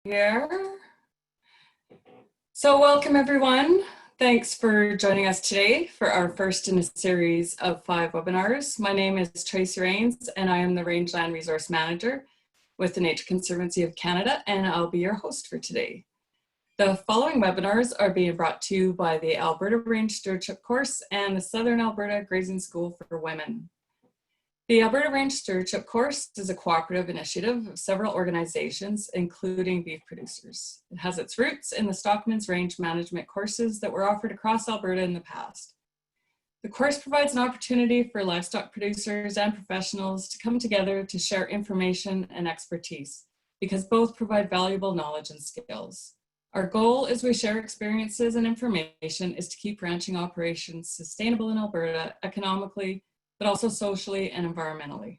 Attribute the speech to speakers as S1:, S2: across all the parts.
S1: Here. So welcome everyone. Thanks for joining us today for our first in a series of 5 webinars. My name is Tracy Rains and I am the Rangeland Resource Manager with the Nature Conservancy of Canada, and I'll be your host for today. The following webinars are being brought to you by the Alberta Range Stewardship Course and the Southern Alberta Grazing School for Women. The Alberta Range Stewardship Course is a cooperative initiative of several organizations, including beef producers. It has its roots in the Stockman's Range Management courses that were offered across Alberta in the past. The course provides an opportunity for livestock producers and professionals to come together to share information and expertise, because both provide valuable knowledge and skills. Our goal as we share experiences and information is to keep ranching operations sustainable in Alberta economically, but also socially and environmentally.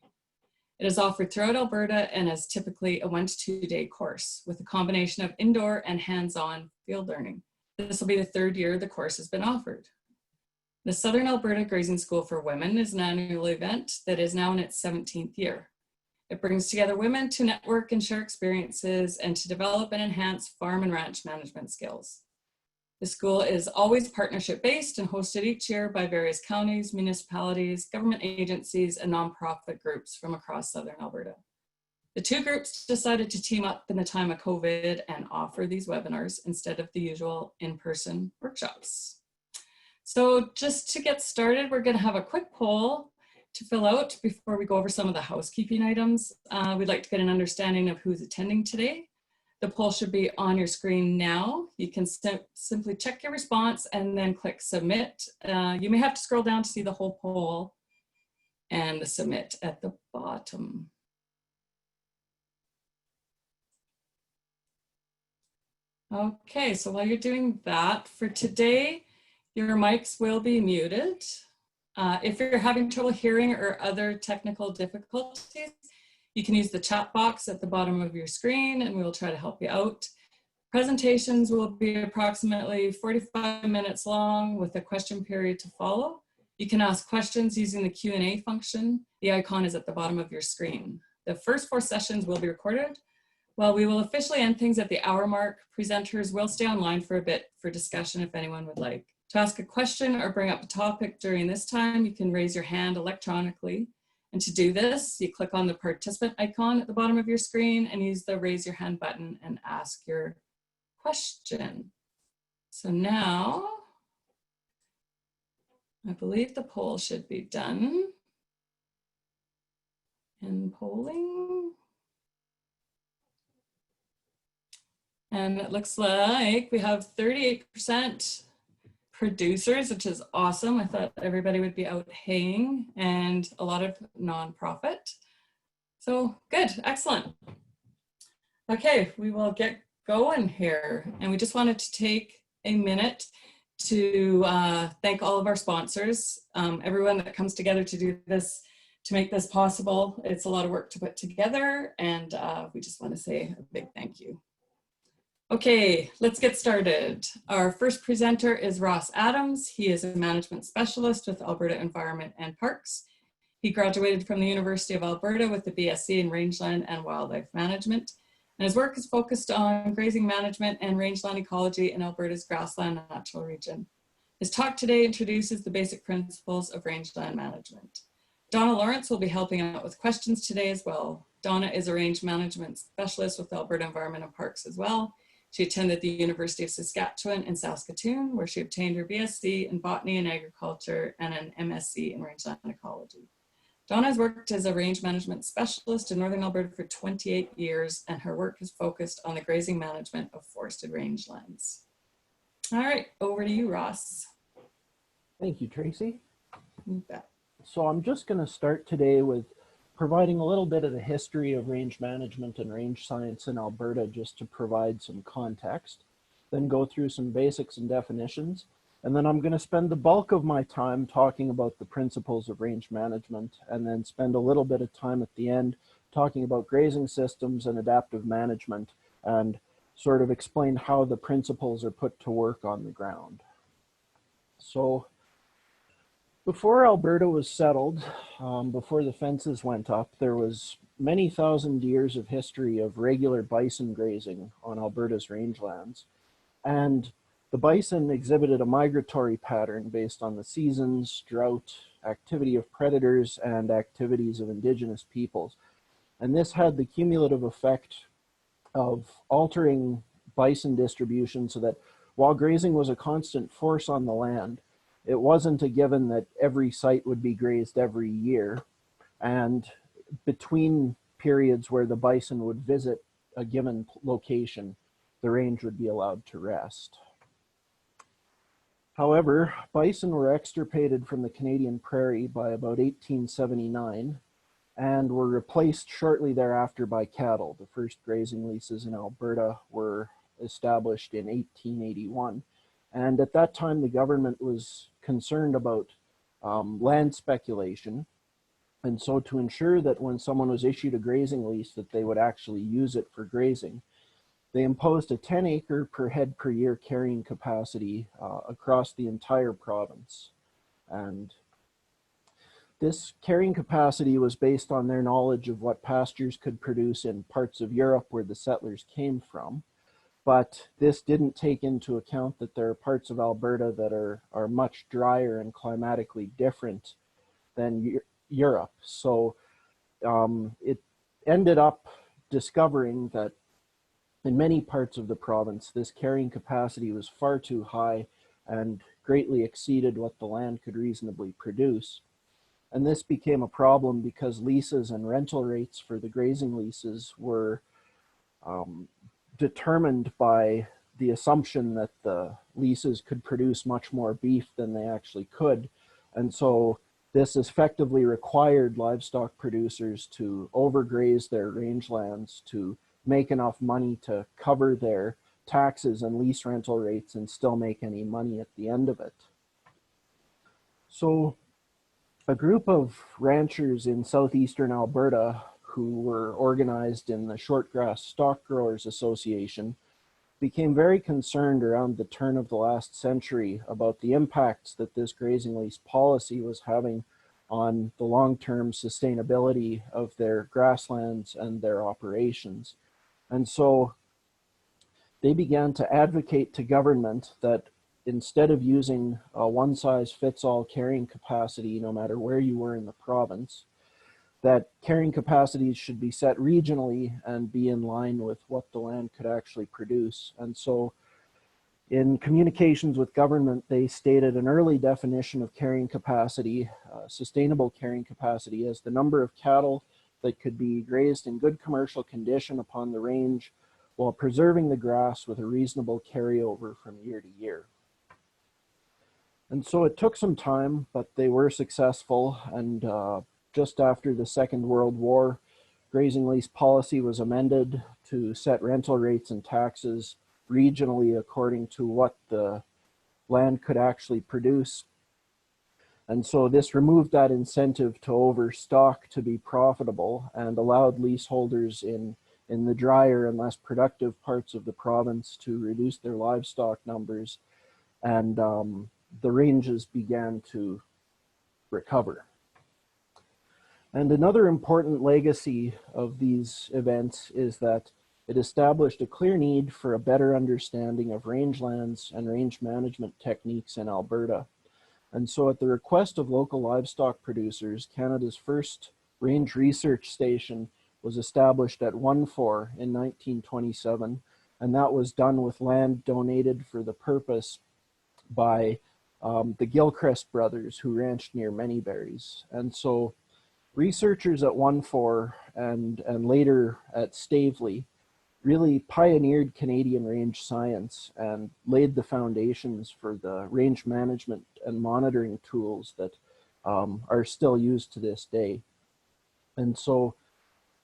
S1: It is offered throughout Alberta and is typically a 1 to 2 day course with a combination of indoor and hands-on field learning. This will be the 3rd year the course has been offered. The Southern Alberta Grazing School for Women is an annual event that is now in its 17th year. It brings together women to network and share experiences and to develop and enhance farm and ranch management skills. The school is always partnership-based and hosted each year by various counties, municipalities, government agencies, and nonprofit groups from across Southern Alberta. The 2 groups decided to team up in the time of COVID and offer these webinars instead of the usual in-person workshops. So just to get started, we're going to have a quick poll to fill out before we go over some of the housekeeping items. We'd like to get an understanding of who's attending today. The poll should be on your screen now. You can simply check your response and then click submit. You may have to scroll down to see the whole poll and the submit at the bottom. Okay, so while you're doing that, for today, your mics will be muted. If you're having trouble hearing or other technical difficulties, you can use the chat box at the bottom of your screen and we will try to help you out. Presentations will be approximately 45 minutes long with a question period to follow. You can ask questions using the Q&A function. The icon is at the bottom of your screen. The first 4 sessions will be recorded. While we will officially end things at the hour mark, presenters will stay online for a bit for discussion if anyone would like. To ask a question or bring up a topic during this time, you can raise your hand electronically. And to do this, you click on the participant icon at the bottom of your screen and use the raise your hand button and ask your question. So now, I believe the poll should be done. And polling. And it looks like we have 38% producers, which is awesome. I thought everybody would be out haying, and a lot of nonprofit. So good, excellent. Okay, we will get going here. And we just wanted to take a minute to thank all of our sponsors, everyone that comes together to do this, to make this possible. It's a lot of work to put together, and we just want to say a big thank you. Okay, let's get started. Our first presenter is Ross Adams. He is a management specialist with Alberta Environment and Parks. He graduated from the University of Alberta with a BSc in Rangeland and Wildlife Management. And his work is focused on grazing management and rangeland ecology in Alberta's grassland natural region. His talk today introduces the basic principles of rangeland management. Donna Lawrence will be helping out with questions today as well. Donna is a range management specialist with Alberta Environment and Parks as well. She attended the University of Saskatchewan in Saskatoon, where she obtained her BSc in Botany and Agriculture and an MSc in Rangeland Ecology. Donna has worked as a range management specialist in Northern Alberta for 28 years, and her work is focused on the grazing management of forested rangelands. All right, over to you, Ross.
S2: Thank you, Tracy.
S1: You bet.
S2: So I'm just going to start today with providing a little bit of the history of range management and range science in Alberta, just to provide some context, then go through some basics and definitions, and then I'm going to spend the bulk of my time talking about the principles of range management, and then spend a little bit of time at the end talking about grazing systems and adaptive management, and sort of explain how the principles are put to work on the ground. So Before Alberta was settled, before the fences went up, there was many thousand years of history of regular bison grazing on Alberta's rangelands. And the bison exhibited a migratory pattern based on the seasons, drought, activity of predators, and activities of indigenous peoples. And this had the cumulative effect of altering bison distribution so that while grazing was a constant force on the land, it wasn't a given that every site would be grazed every year. And between periods where the bison would visit a given location, the range would be allowed to rest. However, bison were extirpated from the Canadian prairie by about 1879 and were replaced shortly thereafter by cattle. The first grazing leases in Alberta were established in 1881. And at that time, the government was concerned about land speculation. And so to ensure that when someone was issued a grazing lease, that they would actually use it for grazing, they imposed a 10-acre per head per year carrying capacity across the entire province. And this carrying capacity was based on their knowledge of what pastures could produce in parts of Europe where the settlers came from. But this didn't take into account that there are parts of Alberta that are much drier and climatically different than Europe. So it ended up discovering that in many parts of the province, this carrying capacity was far too high and greatly exceeded what the land could reasonably produce. And this became a problem because leases and rental rates for the grazing leases were determined by the assumption that the leases could produce much more beef than they actually could. And so this effectively required livestock producers to overgraze their rangelands to make enough money to cover their taxes and lease rental rates and still make any money at the end of it. So a group of ranchers in southeastern Alberta who were organized in the Shortgrass Stock Growers Association became very concerned around the turn of the last century about the impacts that this grazing lease policy was having on the long-term sustainability of their grasslands and their operations. And so they began to advocate to government that instead of using a one-size-fits-all carrying capacity, no matter where you were in the province, that carrying capacities should be set regionally and be in line with what the land could actually produce. And so in communications with government, they stated an early definition of carrying capacity, sustainable carrying capacity, as the number of cattle that could be grazed in good commercial condition upon the range while preserving the grass with a reasonable carryover from year to year. And so it took some time, but they were successful. And just after the Second World War, grazing lease policy was amended to set rental rates and taxes regionally according to what the land could actually produce. And so this removed that incentive to overstock to be profitable and allowed leaseholders in the drier and less productive parts of the province to reduce their livestock numbers, and the ranges began to recover. And another important legacy of these events is that it established a clear need for a better understanding of rangelands and range management techniques in Alberta. And so at the request of local livestock producers, Canada's first range research station was established at 1-4 in 1927, and that was done with land donated for the purpose by the Gilchrist brothers, who ranched near Manyberries. And so researchers at 1-4 and later at Stavely really pioneered Canadian range science and laid the foundations for the range management and monitoring tools that are still used to this day. And so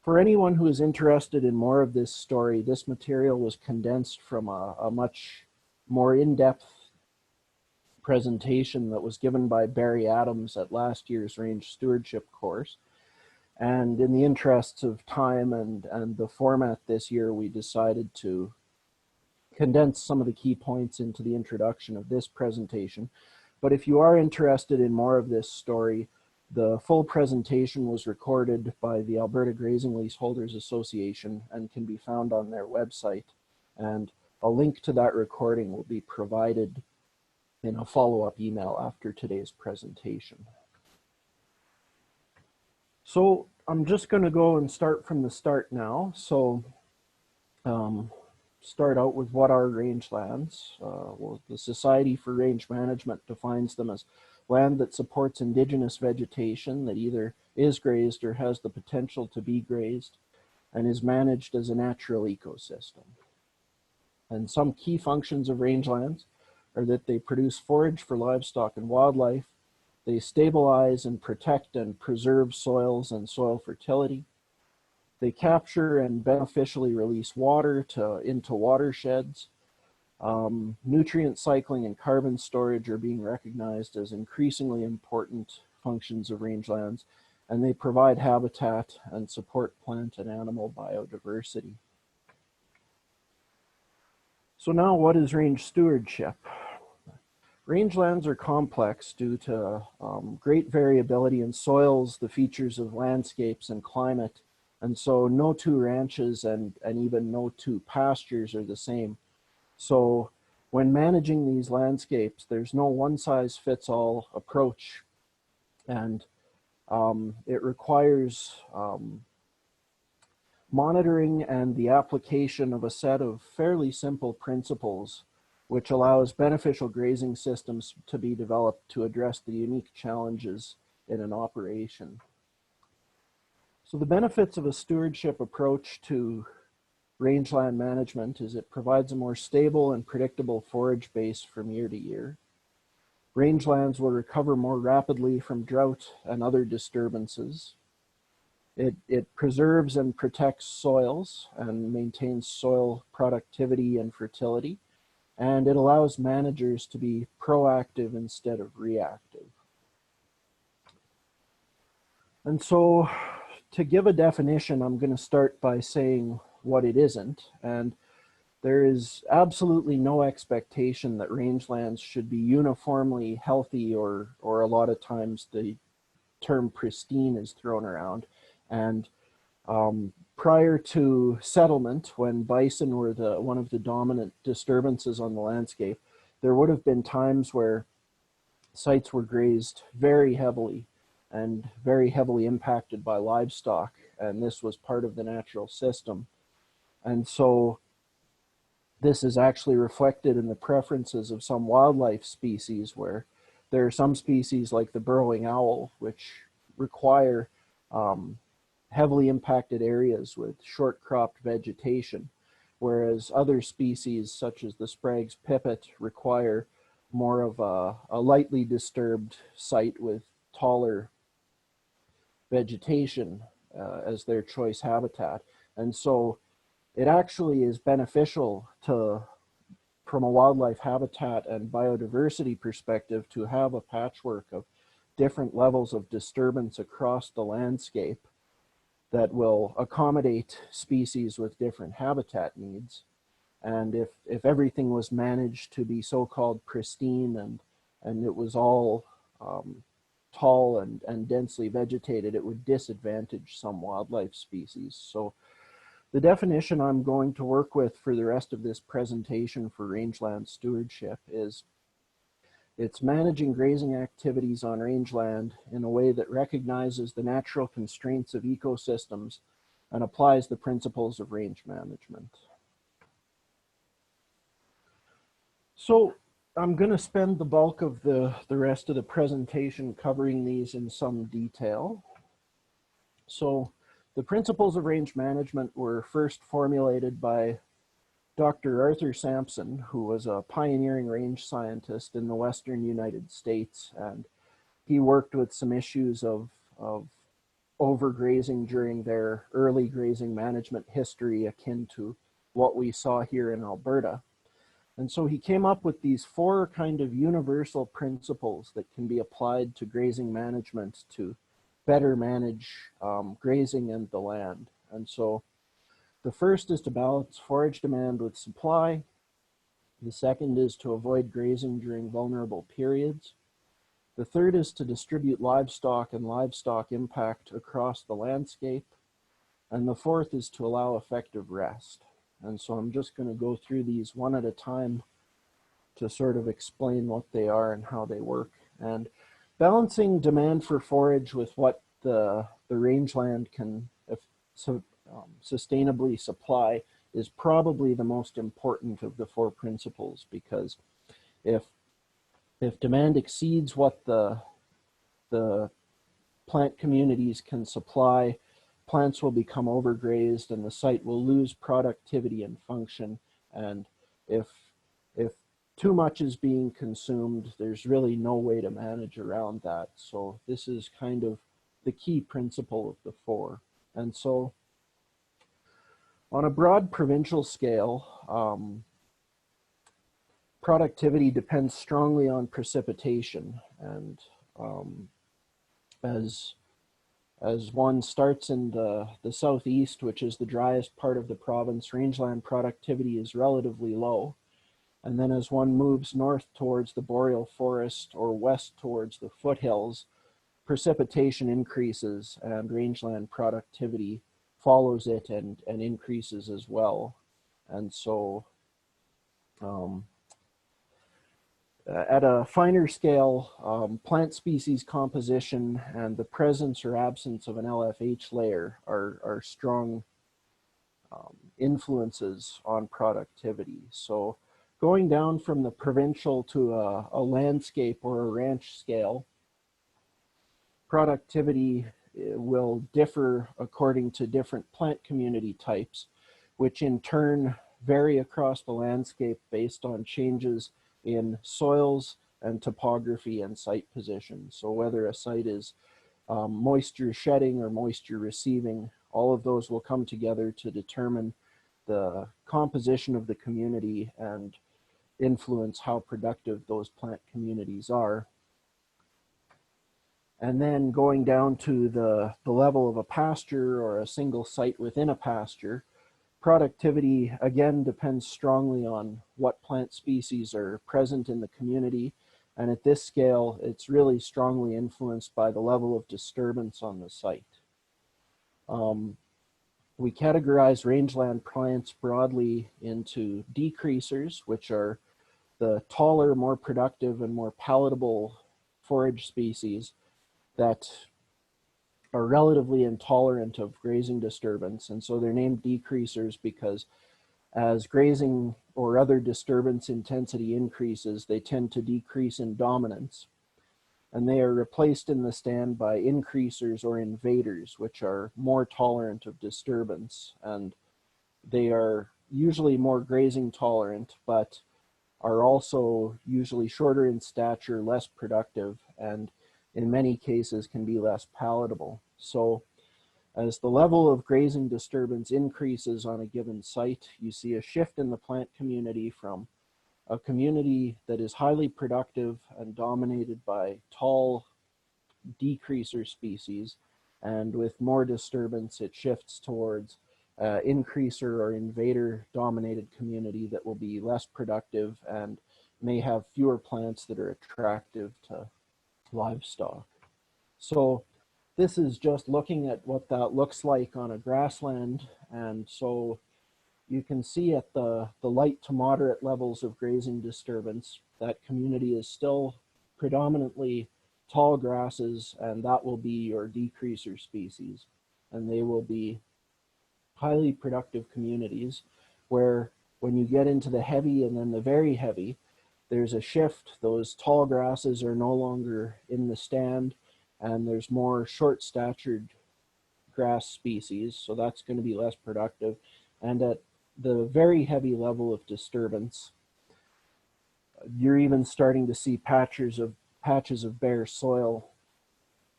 S2: for anyone who is interested in more of this story, this material was condensed from a much more in-depth presentation that was given by Barry Adams at last year's range stewardship course. And in the interests of time and the format this year, we decided to condense some of the key points into the introduction of this presentation. But if you are interested in more of this story, the full presentation was recorded by the Alberta Grazing Leaseholders Association and can be found on their website. And a link to that recording will be provided in a follow-up email after today's presentation. So I'm just going to go and start from the start now. So start out with what are rangelands. Well, the Society for Range Management defines them as land that supports indigenous vegetation that either is grazed or has the potential to be grazed and is managed as a natural ecosystem. And some key functions of rangelands are that they produce forage for livestock and wildlife, they stabilize and protect and preserve soils and soil fertility, they capture and beneficially release water into watersheds. Nutrient cycling and carbon storage are being recognized as increasingly important functions of rangelands, and they provide habitat and support plant and animal biodiversity. So now, what is range stewardship? Rangelands are complex due to great variability in soils, the features of landscapes and climate, and so no two ranches and even no two pastures are the same. So when managing these landscapes, there's no one-size-fits-all approach, and it requires monitoring and the application of a set of fairly simple principles which allows beneficial grazing systems to be developed to address the unique challenges in an operation. So the benefits of a stewardship approach to rangeland management is it provides a more stable and predictable forage base from year to year. Rangelands will recover more rapidly from drought and other disturbances. It preserves and protects soils and maintains soil productivity and fertility. And it allows managers to be proactive instead of reactive. And so to give a definition, I'm going to start by saying what it isn't. And there is absolutely no expectation that rangelands should be uniformly healthy, or a lot of times the term pristine is thrown around. And prior to settlement, when bison were one of the dominant disturbances on the landscape, there would have been times where sites were grazed very heavily and very heavily impacted by livestock, and this was part of the natural system. And so this is actually reflected in the preferences of some wildlife species, where there are some species like the burrowing owl, which require heavily impacted areas with short-cropped vegetation, whereas other species such as the Sprague's pipit require more of a lightly disturbed site with taller vegetation as their choice habitat. And so it actually is beneficial from a wildlife habitat and biodiversity perspective to have a patchwork of different levels of disturbance across the landscape that will accommodate species with different habitat needs. And if everything was managed to be so-called pristine and it was all tall and densely vegetated, it would disadvantage some wildlife species. So the definition I'm going to work with for the rest of this presentation for rangeland stewardship is it's managing grazing activities on rangeland in a way that recognizes the natural constraints of ecosystems and applies the principles of range management. So I'm going to spend the bulk of the rest of the presentation covering these in some detail. So the principles of range management were first formulated by Dr. Arthur Sampson, who was a pioneering range scientist in the Western United States, and he worked with some issues of overgrazing during their early grazing management history, akin to what we saw here in Alberta. And so he came up with these four kind of universal principles that can be applied to grazing management to better manage grazing and the land. And so the first is to balance forage demand with supply. The second is to avoid grazing during vulnerable periods. The third is to distribute livestock and livestock impact across the landscape. And the fourth is to allow effective rest. And so I'm just going to go through these one at a time to sort of explain what they are and how they work. And balancing demand for forage with what the rangeland can sustainably supply is probably the most important of the four principles, because if demand exceeds what the plant communities can supply, plants will become overgrazed and the site will lose productivity and function. And if too much is being consumed, there's really no way to manage around that. So this is kind of the key principle of the four. And so on a broad provincial scale, productivity depends strongly on precipitation. And as one starts in the southeast, which is the driest part of the province, rangeland productivity is relatively low. And then as one moves north towards the boreal forest or west towards the foothills, precipitation increases and rangeland productivity follows it and increases as well. And so at a finer scale, plant species composition and the presence or absence of an LFH layer are strong influences on productivity. So going down from the provincial to a landscape or a ranch scale, productivity will differ according to different plant community types, which in turn vary across the landscape based on changes in soils and topography and site position. So whether a site is moisture shedding or moisture receiving, all of those will come together to determine the composition of the community and influence how productive those plant communities are. And then going down to the level of a pasture or a single site within a pasture, productivity again depends strongly on what plant species are present in the community. And at this scale, it's really strongly influenced by the level of disturbance on the site. We categorize rangeland plants broadly into decreasers, which are the taller, more productive, and more palatable forage species that are relatively intolerant of grazing disturbance. And so they're named decreasers because as grazing or other disturbance intensity increases, they tend to decrease in dominance. And they are replaced in the stand by increasers or invaders, which are more tolerant of disturbance. And they are usually more grazing tolerant, but are also usually shorter in stature, less productive, and in many cases can be less palatable. So as the level of grazing disturbance increases on a given site, you see a shift in the plant community from a community that is highly productive and dominated by tall decreaser species, and with more disturbance, it shifts towards increaser or invader dominated community that will be less productive and may have fewer plants that are attractive to livestock. So this is just looking at what that looks like on a grassland. And so you can see at the light to moderate levels of grazing disturbance, that community is still predominantly tall grasses, and that will be your decreaser species. And they will be highly productive communities where when you get into the heavy and then the very heavy, there's a shift. Those tall grasses are no longer in the stand, and there's more short-statured grass species, so that's going to be less productive. And at the very heavy level of disturbance, you're even starting to see patches of bare soil,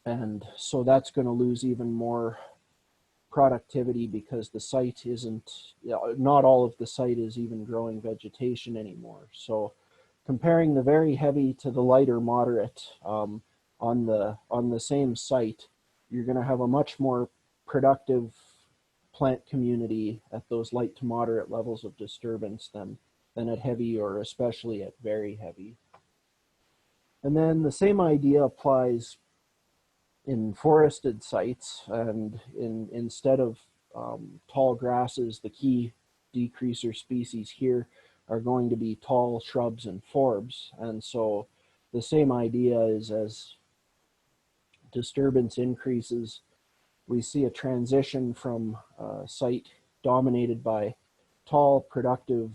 S2: and so that's going to lose even more productivity because the site isn't, not all of the site is even growing vegetation anymore. So comparing the very heavy to the lighter moderate on the same site, you're going to have a much more productive plant community at those light to moderate levels of disturbance than at heavy, or especially at very heavy. And then the same idea applies in forested sites, and instead of tall grasses, the key decreaser species here are going to be tall shrubs and forbs. And so the same idea is, as disturbance increases, we see a transition from a site dominated by tall, productive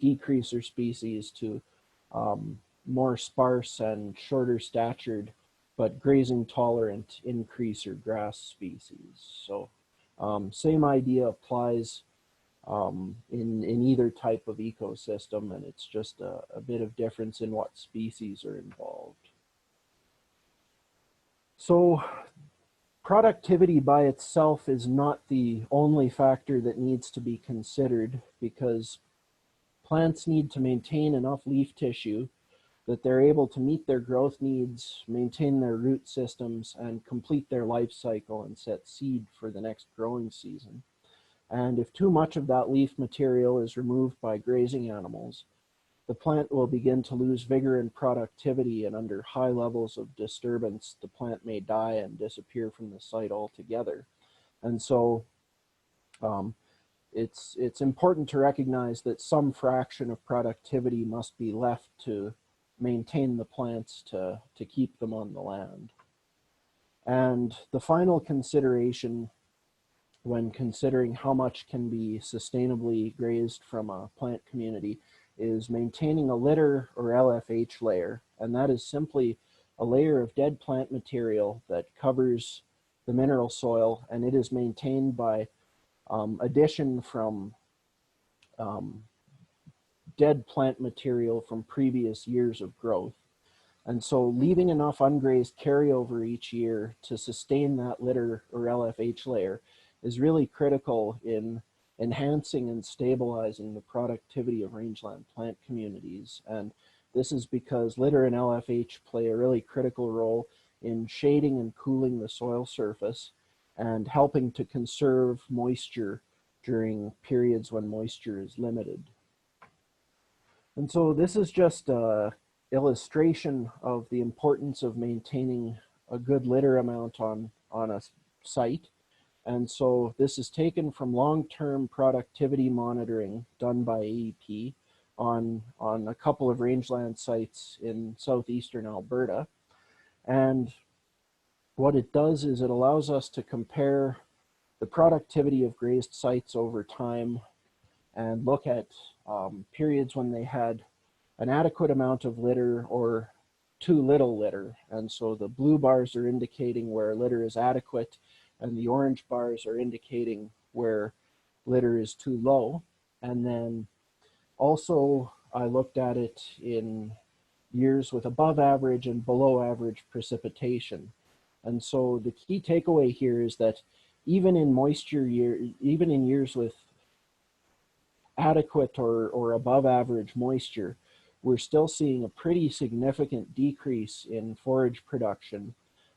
S2: decreaser species to more sparse and shorter statured, but grazing tolerant increaser grass species. So same idea applies in either type of ecosystem, and it's just a bit of difference in what species are involved. So productivity by itself is not the only factor that needs to be considered, because plants need to maintain enough leaf tissue that they're able to meet their growth needs, maintain their root systems, and complete their life cycle and set seed for the next growing season. And if too much of that leaf material is removed by grazing animals, the plant will begin to lose vigor and productivity, and under high levels of disturbance, the plant may die and disappear from the site altogether. And so it's important to recognize that some fraction of productivity must be left to maintain the plants to keep them on the land. And the final consideration when considering how much can be sustainably grazed from a plant community is maintaining a litter or LFH layer. And that is simply a layer of dead plant material that covers the mineral soil, and it is maintained by addition from dead plant material from previous years of growth. And so leaving enough ungrazed carryover each year to sustain that litter or LFH layer is really critical in enhancing and stabilizing the productivity of rangeland plant communities. And this is because litter and LFH play a really critical role in shading and cooling the soil surface and helping to conserve moisture during periods when moisture is limited. And so this is just an illustration of the importance of maintaining a good litter amount on a site. And so this is taken from long-term productivity monitoring done by AEP on a couple of rangeland sites in southeastern Alberta. And what it does is it allows us to compare the productivity of grazed sites over time and look at periods when they had an adequate amount of litter or too little litter. And so the blue bars are indicating where litter is adequate, and the orange bars are indicating where litter is too low. And then also I looked at it in years with above average and below average precipitation. And so the key takeaway here is that even in years with adequate or above average moisture, we're still seeing a pretty significant decrease in forage production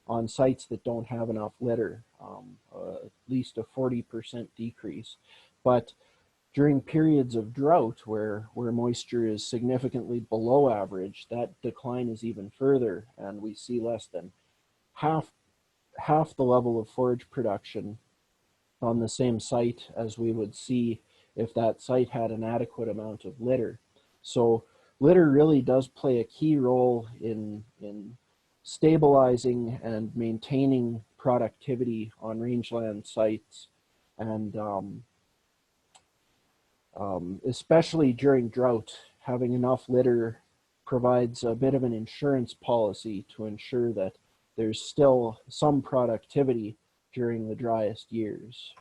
S2: on sites that don't have enough litter, at least a 40% decrease. But during periods of drought where moisture is significantly below average, that decline is even further, and we see less than half the level of forage production on the same site as we would see if that site had an adequate amount of litter. So litter really does play a key role in stabilizing and maintaining productivity on rangeland sites, and especially during drought, having enough litter provides a bit of an insurance policy to ensure that there's still some productivity during the driest years.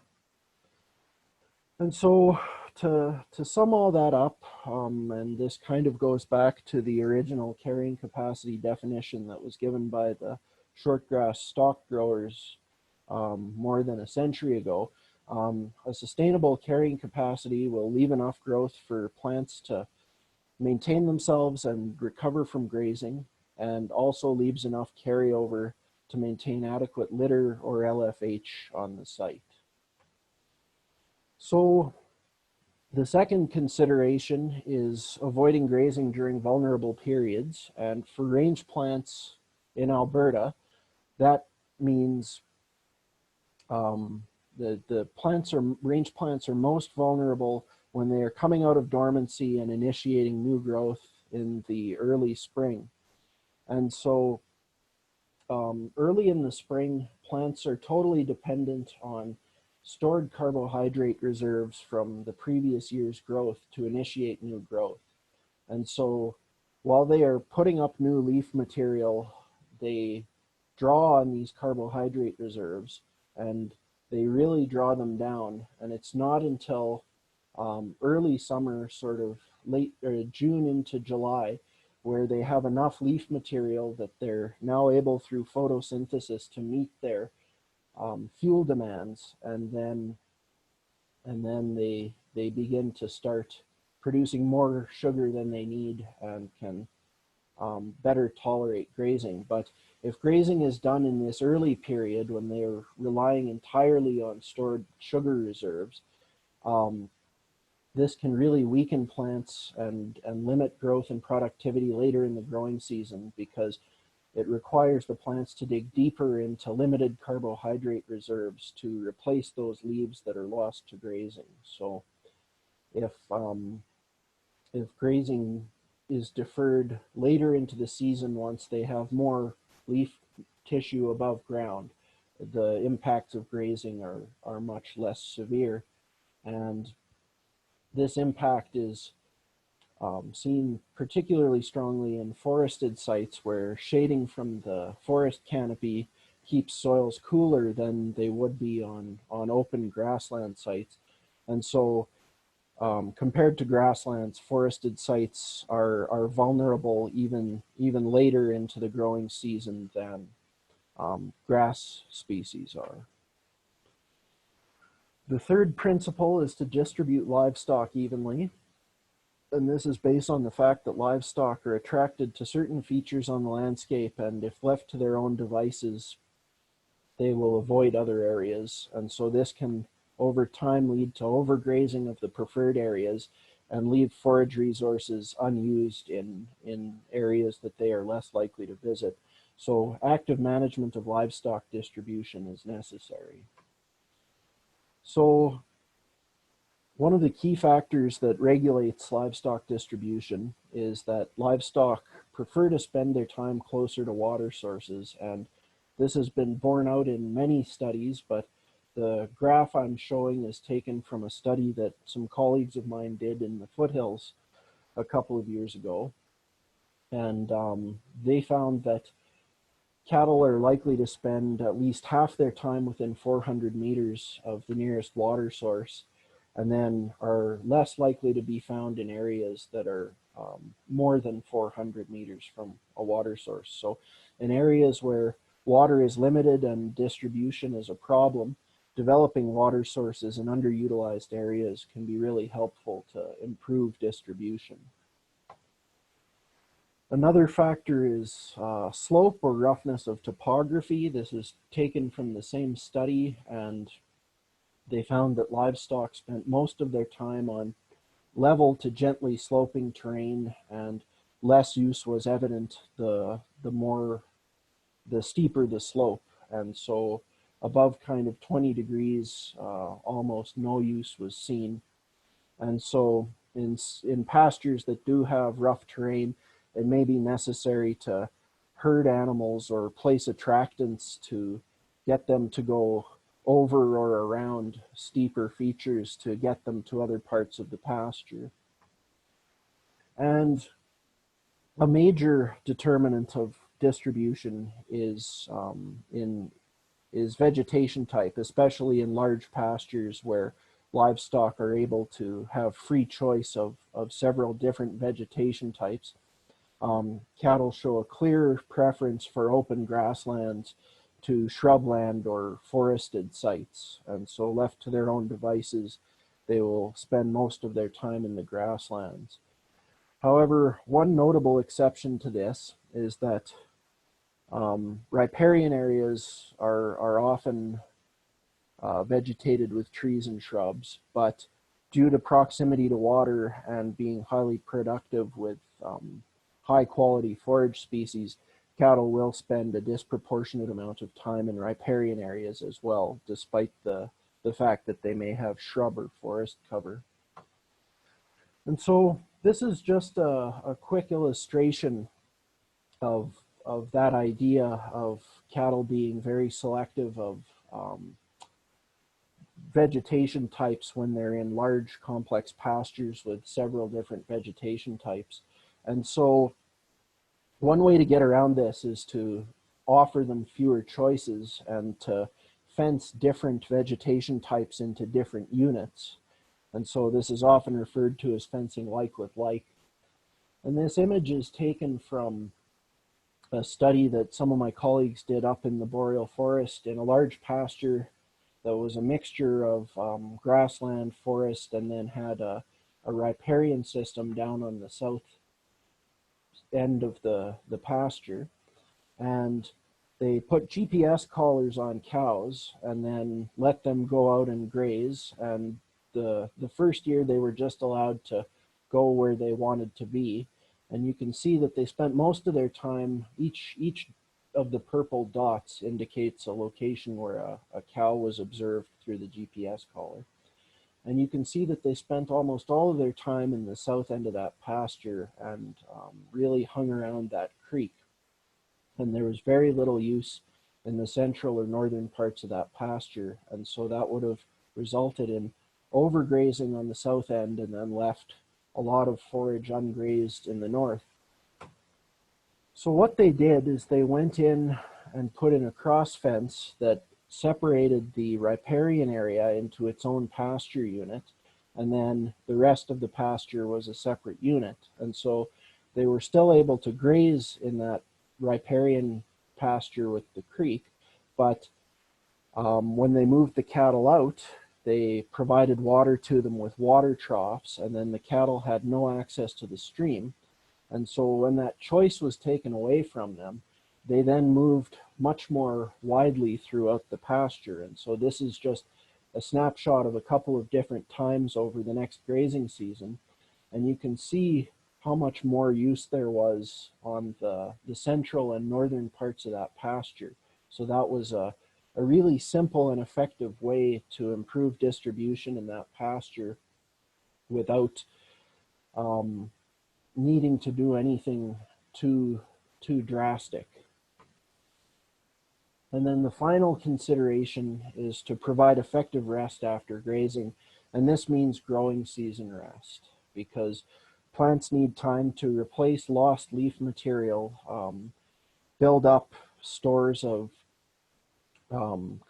S2: And so to sum all that up, and this kind of goes back to the original carrying capacity definition that was given by the shortgrass stock growers more than a century ago, a sustainable carrying capacity will leave enough growth for plants to maintain themselves and recover from grazing, and also leaves enough carryover to maintain adequate litter or LFH on the site. So The second consideration is avoiding grazing during vulnerable periods. And for range plants in Alberta, that means the range plants are most vulnerable when they are coming out of dormancy and initiating new growth in the early spring. And so early in the spring, plants are totally dependent on stored carbohydrate reserves from the previous year's growth to initiate new growth. And so while they are putting up new leaf material, they draw on these carbohydrate reserves and they really draw them down. And it's not until early summer, sort of late June into July, where they have enough leaf material that they're now able through photosynthesis to meet their fuel demands, and then they begin to start producing more sugar than they need and can better tolerate grazing. But if grazing is done in this early period when they're relying entirely on stored sugar reserves, this can really weaken plants and limit growth and productivity later in the growing season, because it requires the plants to dig deeper into limited carbohydrate reserves to replace those leaves that are lost to grazing. So if grazing is deferred later into the season, once they have more leaf tissue above ground, the impacts of grazing are much less severe. And this impact is seen particularly strongly in forested sites where shading from the forest canopy keeps soils cooler than they would be on open grassland sites. And so compared to grasslands, forested sites are vulnerable even later into the growing season than grass species are. The third principle is to distribute livestock evenly. And this is based on the fact that livestock are attracted to certain features on the landscape, and if left to their own devices, they will avoid other areas. And so this can, over time, lead to overgrazing of the preferred areas and leave forage resources unused in areas that they are less likely to visit. So active management of livestock distribution is necessary. So one of the key factors that regulates livestock distribution is that livestock prefer to spend their time closer to water sources, and this has been borne out in many studies, but the graph I'm showing is taken from a study that some colleagues of mine did in the foothills a couple of years ago. And they found that cattle are likely to spend at least half their time within 400 meters of the nearest water source, and then are less likely to be found in areas that are more than 400 meters from a water source. So in areas where water is limited and distribution is a problem, developing water sources in underutilized areas can be really helpful to improve distribution. Another factor is slope or roughness of topography. This is taken from the same study, and they found that livestock spent most of their time on level to gently sloping terrain, and less use was evident the steeper the slope. And so above kind of 20 degrees, almost no use was seen. And so in pastures that do have rough terrain, it may be necessary to herd animals or place attractants to get them to go over or around steeper features to get them to other parts of the pasture. And a major determinant of distribution is vegetation type, especially in large pastures where livestock are able to have free choice of several different vegetation types. Cattle show a clear preference for open grasslands to shrubland or forested sites. And so left to their own devices, they will spend most of their time in the grasslands. However, one notable exception to this is that riparian areas are often vegetated with trees and shrubs, but due to proximity to water and being highly productive with high quality forage species, cattle will spend a disproportionate amount of time in riparian areas as well, despite the fact that they may have shrub or forest cover. And so this is just a quick illustration of that idea of cattle being very selective of vegetation types when they're in large complex pastures with several different vegetation types. And so one way to get around this is to offer them fewer choices and to fence different vegetation types into different units. And so this is often referred to as fencing like with like. And this image is taken from a study that some of my colleagues did up in the boreal forest in a large pasture that was a mixture of grassland, forest, and then had a riparian system down on the south end of the pasture. And they put GPS collars on cows and then let them go out and graze. And the first year they were just allowed to go where they wanted to be. And you can see that they spent most of their time, each of the purple dots indicates a location where a cow was observed through the GPS collar. And you can see that they spent almost all of their time in the south end of that pasture and really hung around that creek. And there was very little use in the central or northern parts of that pasture. And so that would have resulted in overgrazing on the south end and then left a lot of forage ungrazed in the north. So what they did is they went in and put in a cross fence that separated the riparian area into its own pasture unit, and then the rest of the pasture was a separate unit. And so they were still able to graze in that riparian pasture with the creek, but when they moved the cattle out, they provided water to them with water troughs, and then the cattle had no access to the stream. And so when that choice was taken away from them, they then moved much more widely throughout the pasture. And so this is just a snapshot of a couple of different times over the next grazing season. And you can see how much more use there was on the central and northern parts of that pasture. So that was a really simple and effective way to improve distribution in that pasture without needing to do anything too drastic. And then the final consideration is to provide effective rest after grazing. And this means growing season rest, because plants need time to replace lost leaf material, build up stores of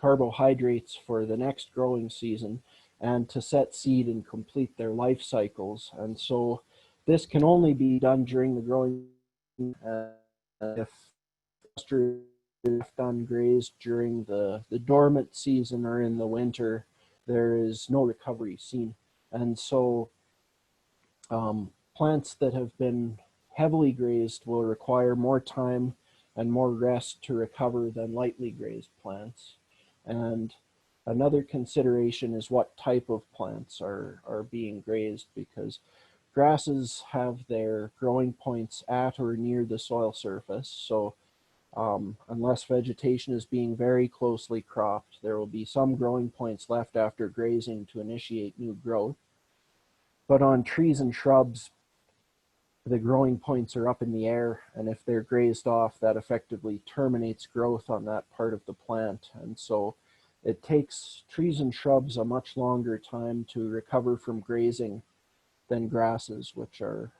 S2: carbohydrates for the next growing season, and to set seed and complete their life cycles. And so this can only be done during the growing season. If pasture is left ungrazed during the dormant season or in the winter, there is no recovery seen. And so plants that have been heavily grazed will require more time and more rest to recover than lightly grazed plants. And another consideration is what type of plants are being grazed, because grasses have their growing points at or near the soil surface. So unless vegetation is being very closely cropped, there will be some growing points left after grazing to initiate new growth. But on trees and shrubs, the growing points are up in the air, and if they're grazed off, that effectively terminates growth on that part of the plant. And so it takes trees and shrubs a much longer time to recover from grazing than grasses, which are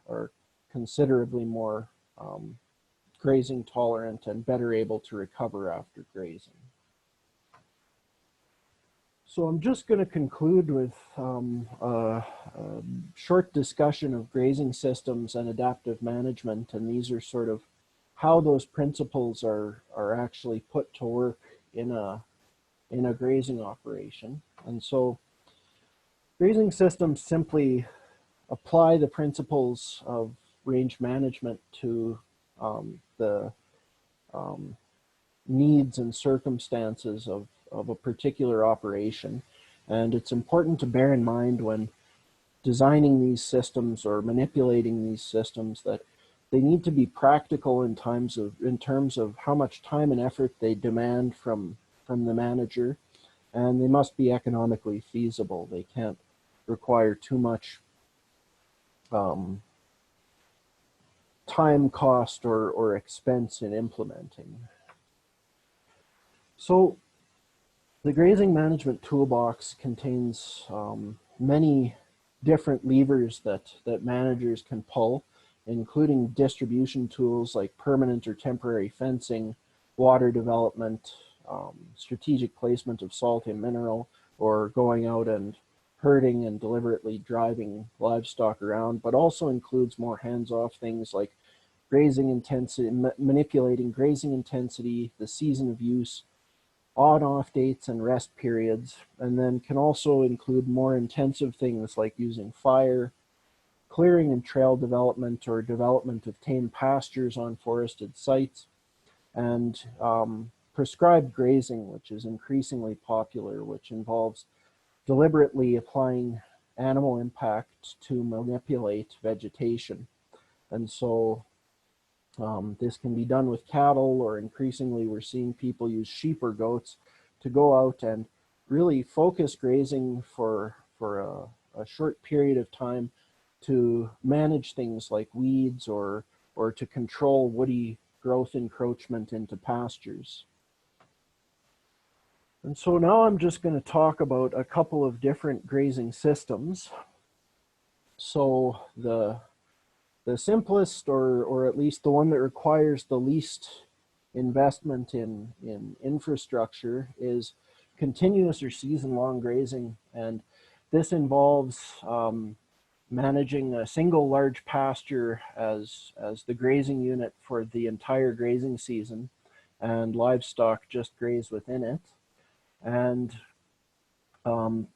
S2: considerably more grazing tolerant and better able to recover after grazing. So I'm just going to conclude with a short discussion of grazing systems and adaptive management, and these are sort of how those principles are actually put to work in a grazing operation. And so grazing systems simply apply the principles of range management to the needs and circumstances of a particular operation. And it's important to bear in mind when designing these systems or manipulating these systems, that they need to be practical in terms of how much time and effort they demand from the manager, and they must be economically feasible. They can't require too much time, cost, or expense in implementing. So the grazing management toolbox contains many different levers that managers can pull, including distribution tools like permanent or temporary fencing, water development, strategic placement of salt and mineral, or going out and herding and deliberately driving livestock around, but also includes more hands-off things like grazing intensity, manipulating grazing intensity, the season of use, on-off dates and rest periods, and then can also include more intensive things like using fire, clearing and trail development or development of tame pastures on forested sites, and prescribed grazing, which is increasingly popular, which involves deliberately applying animal impact to manipulate vegetation. And so this can be done with cattle, or increasingly we're seeing people use sheep or goats to go out and really focus grazing for a short period of time to manage things like weeds or to control woody growth encroachment into pastures. And so now I'm just going to talk about a couple of different grazing systems. So the simplest, or at least the one that requires the least investment in infrastructure, is continuous or season-long grazing. And this involves managing a single large pasture as the grazing unit for the entire grazing season, and livestock just graze within it. And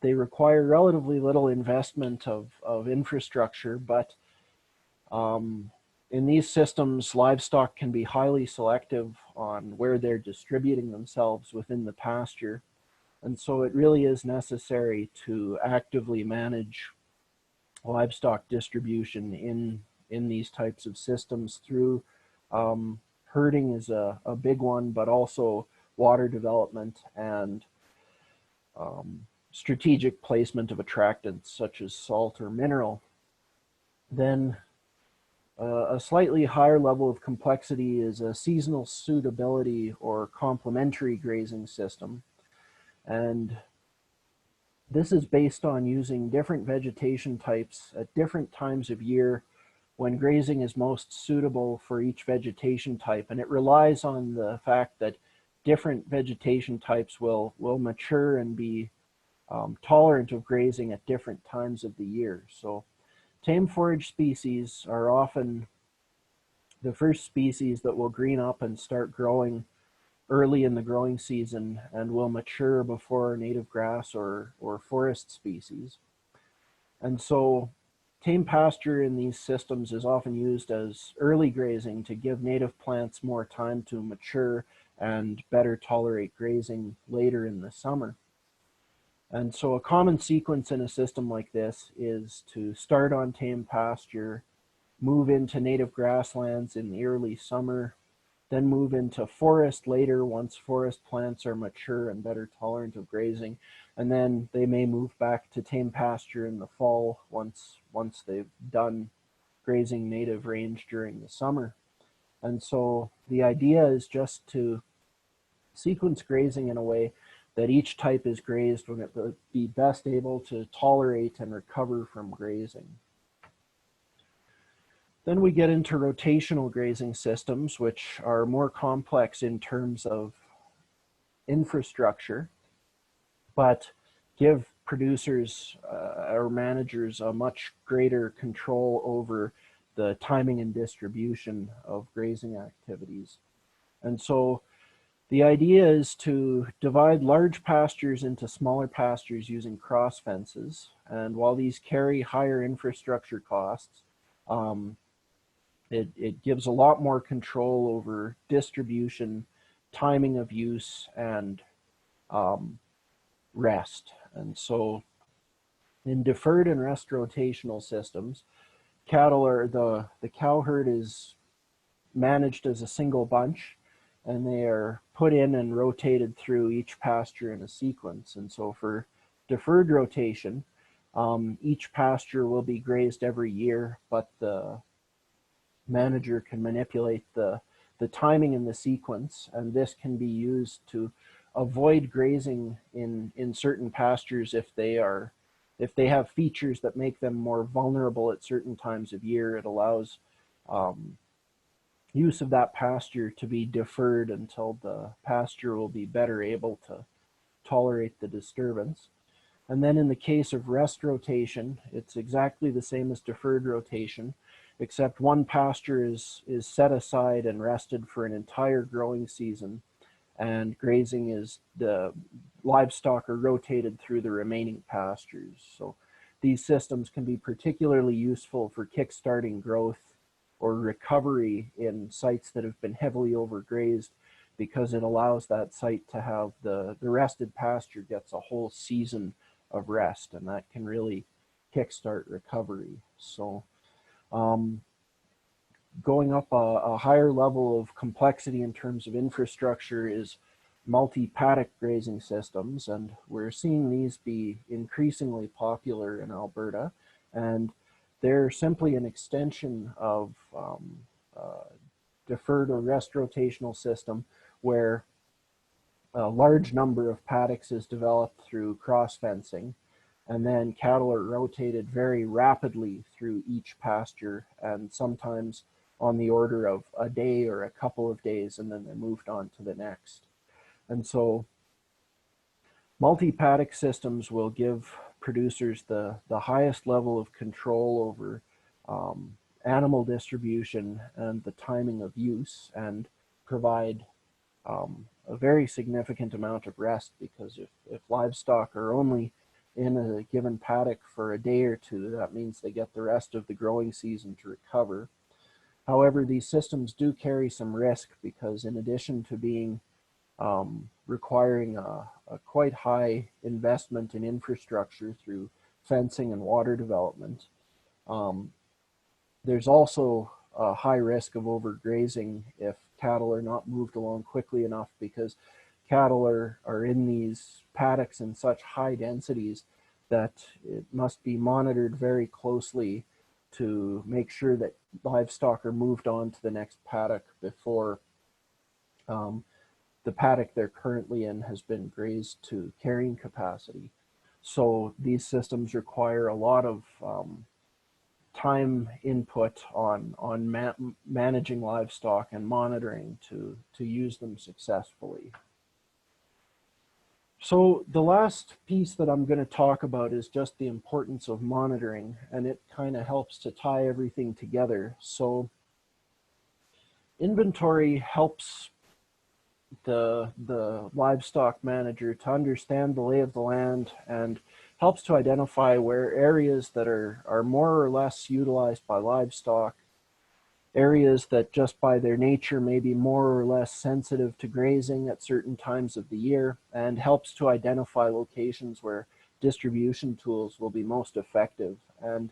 S2: they require relatively little investment of infrastructure, but in these systems, livestock can be highly selective on where they're distributing themselves within the pasture. And so it really is necessary to actively manage livestock distribution in these types of systems through herding is a big one, but also water development and strategic placement of attractants such as salt or mineral. Then a slightly higher level of complexity is a seasonal suitability or complementary grazing system. And this is based on using different vegetation types at different times of year when grazing is most suitable for each vegetation type. And it relies on the fact that different vegetation types will mature and be tolerant of grazing at different times of the year. So tame forage species are often the first species that will green up and start growing early in the growing season and will mature before native grass or forest species. And so tame pasture in these systems is often used as early grazing to give native plants more time to mature and better tolerate grazing later in the summer. And so a common sequence in a system like this is to start on tame pasture, move into native grasslands in the early summer, then move into forest later once forest plants are mature and better tolerant of grazing, and then they may move back to tame pasture in the fall once they've done grazing native range during the summer. And so the idea is just to sequence grazing in a way that each type is grazed when it would be best able to tolerate and recover from grazing. Then we get into rotational grazing systems, which are more complex in terms of infrastructure, but give producers or managers a much greater control over the timing and distribution of grazing activities. And so the idea is to divide large pastures into smaller pastures using cross fences. And while these carry higher infrastructure costs, it gives a lot more control over distribution, timing of use, and rest. And so In deferred and rest rotational systems, the cow herd is managed as a single bunch, and they are put in and rotated through each pasture in a sequence. And so for deferred rotation, each pasture will be grazed every year, but the manager can manipulate the timing in the sequence, and this can be used to avoid grazing in certain pastures if they have features that make them more vulnerable at certain times of year. It allows use of that pasture to be deferred until the pasture will be better able to tolerate the disturbance. And then in the case of rest rotation, it's exactly the same as deferred rotation, except one pasture is set aside and rested for an entire growing season, and grazing is the livestock are rotated through the remaining pastures. So these systems can be particularly useful for kickstarting growth or recovery in sites that have been heavily overgrazed, because it allows that site to have the rested pasture gets a whole season of rest, and that can really kickstart recovery. So going up a higher level of complexity in terms of infrastructure is multi-paddock grazing systems, and we're seeing these be increasingly popular in Alberta, and they're simply an extension of deferred or rest rotational system, where a large number of paddocks is developed through cross fencing, and then cattle are rotated very rapidly through each pasture, and sometimes on the order of a day or a couple of days, and then they're moved on to the next. And so multi-paddock systems will give producers the highest level of control over animal distribution and the timing of use, and provide a very significant amount of rest, because if livestock are only in a given paddock for a day or two, that means they get the rest of the growing season to recover. However, these systems do carry some risk, because in addition to being requiring a quite high investment in infrastructure through fencing and water development, there's also a high risk of overgrazing if cattle are not moved along quickly enough, because cattle are in these paddocks in such high densities that it must be monitored very closely to make sure that livestock are moved on to the next paddock before the paddock they're currently in has been grazed to carrying capacity. So these systems require a lot of time input on managing livestock and monitoring to use them successfully. So the last piece that I'm going to talk about is just the importance of monitoring, and it kind of helps to tie everything together. So inventory helps the livestock manager to understand the lay of the land, and helps to identify where areas that are more or less utilized by livestock, areas that just by their nature may be more or less sensitive to grazing at certain times of the year, and helps to identify locations where distribution tools will be most effective. And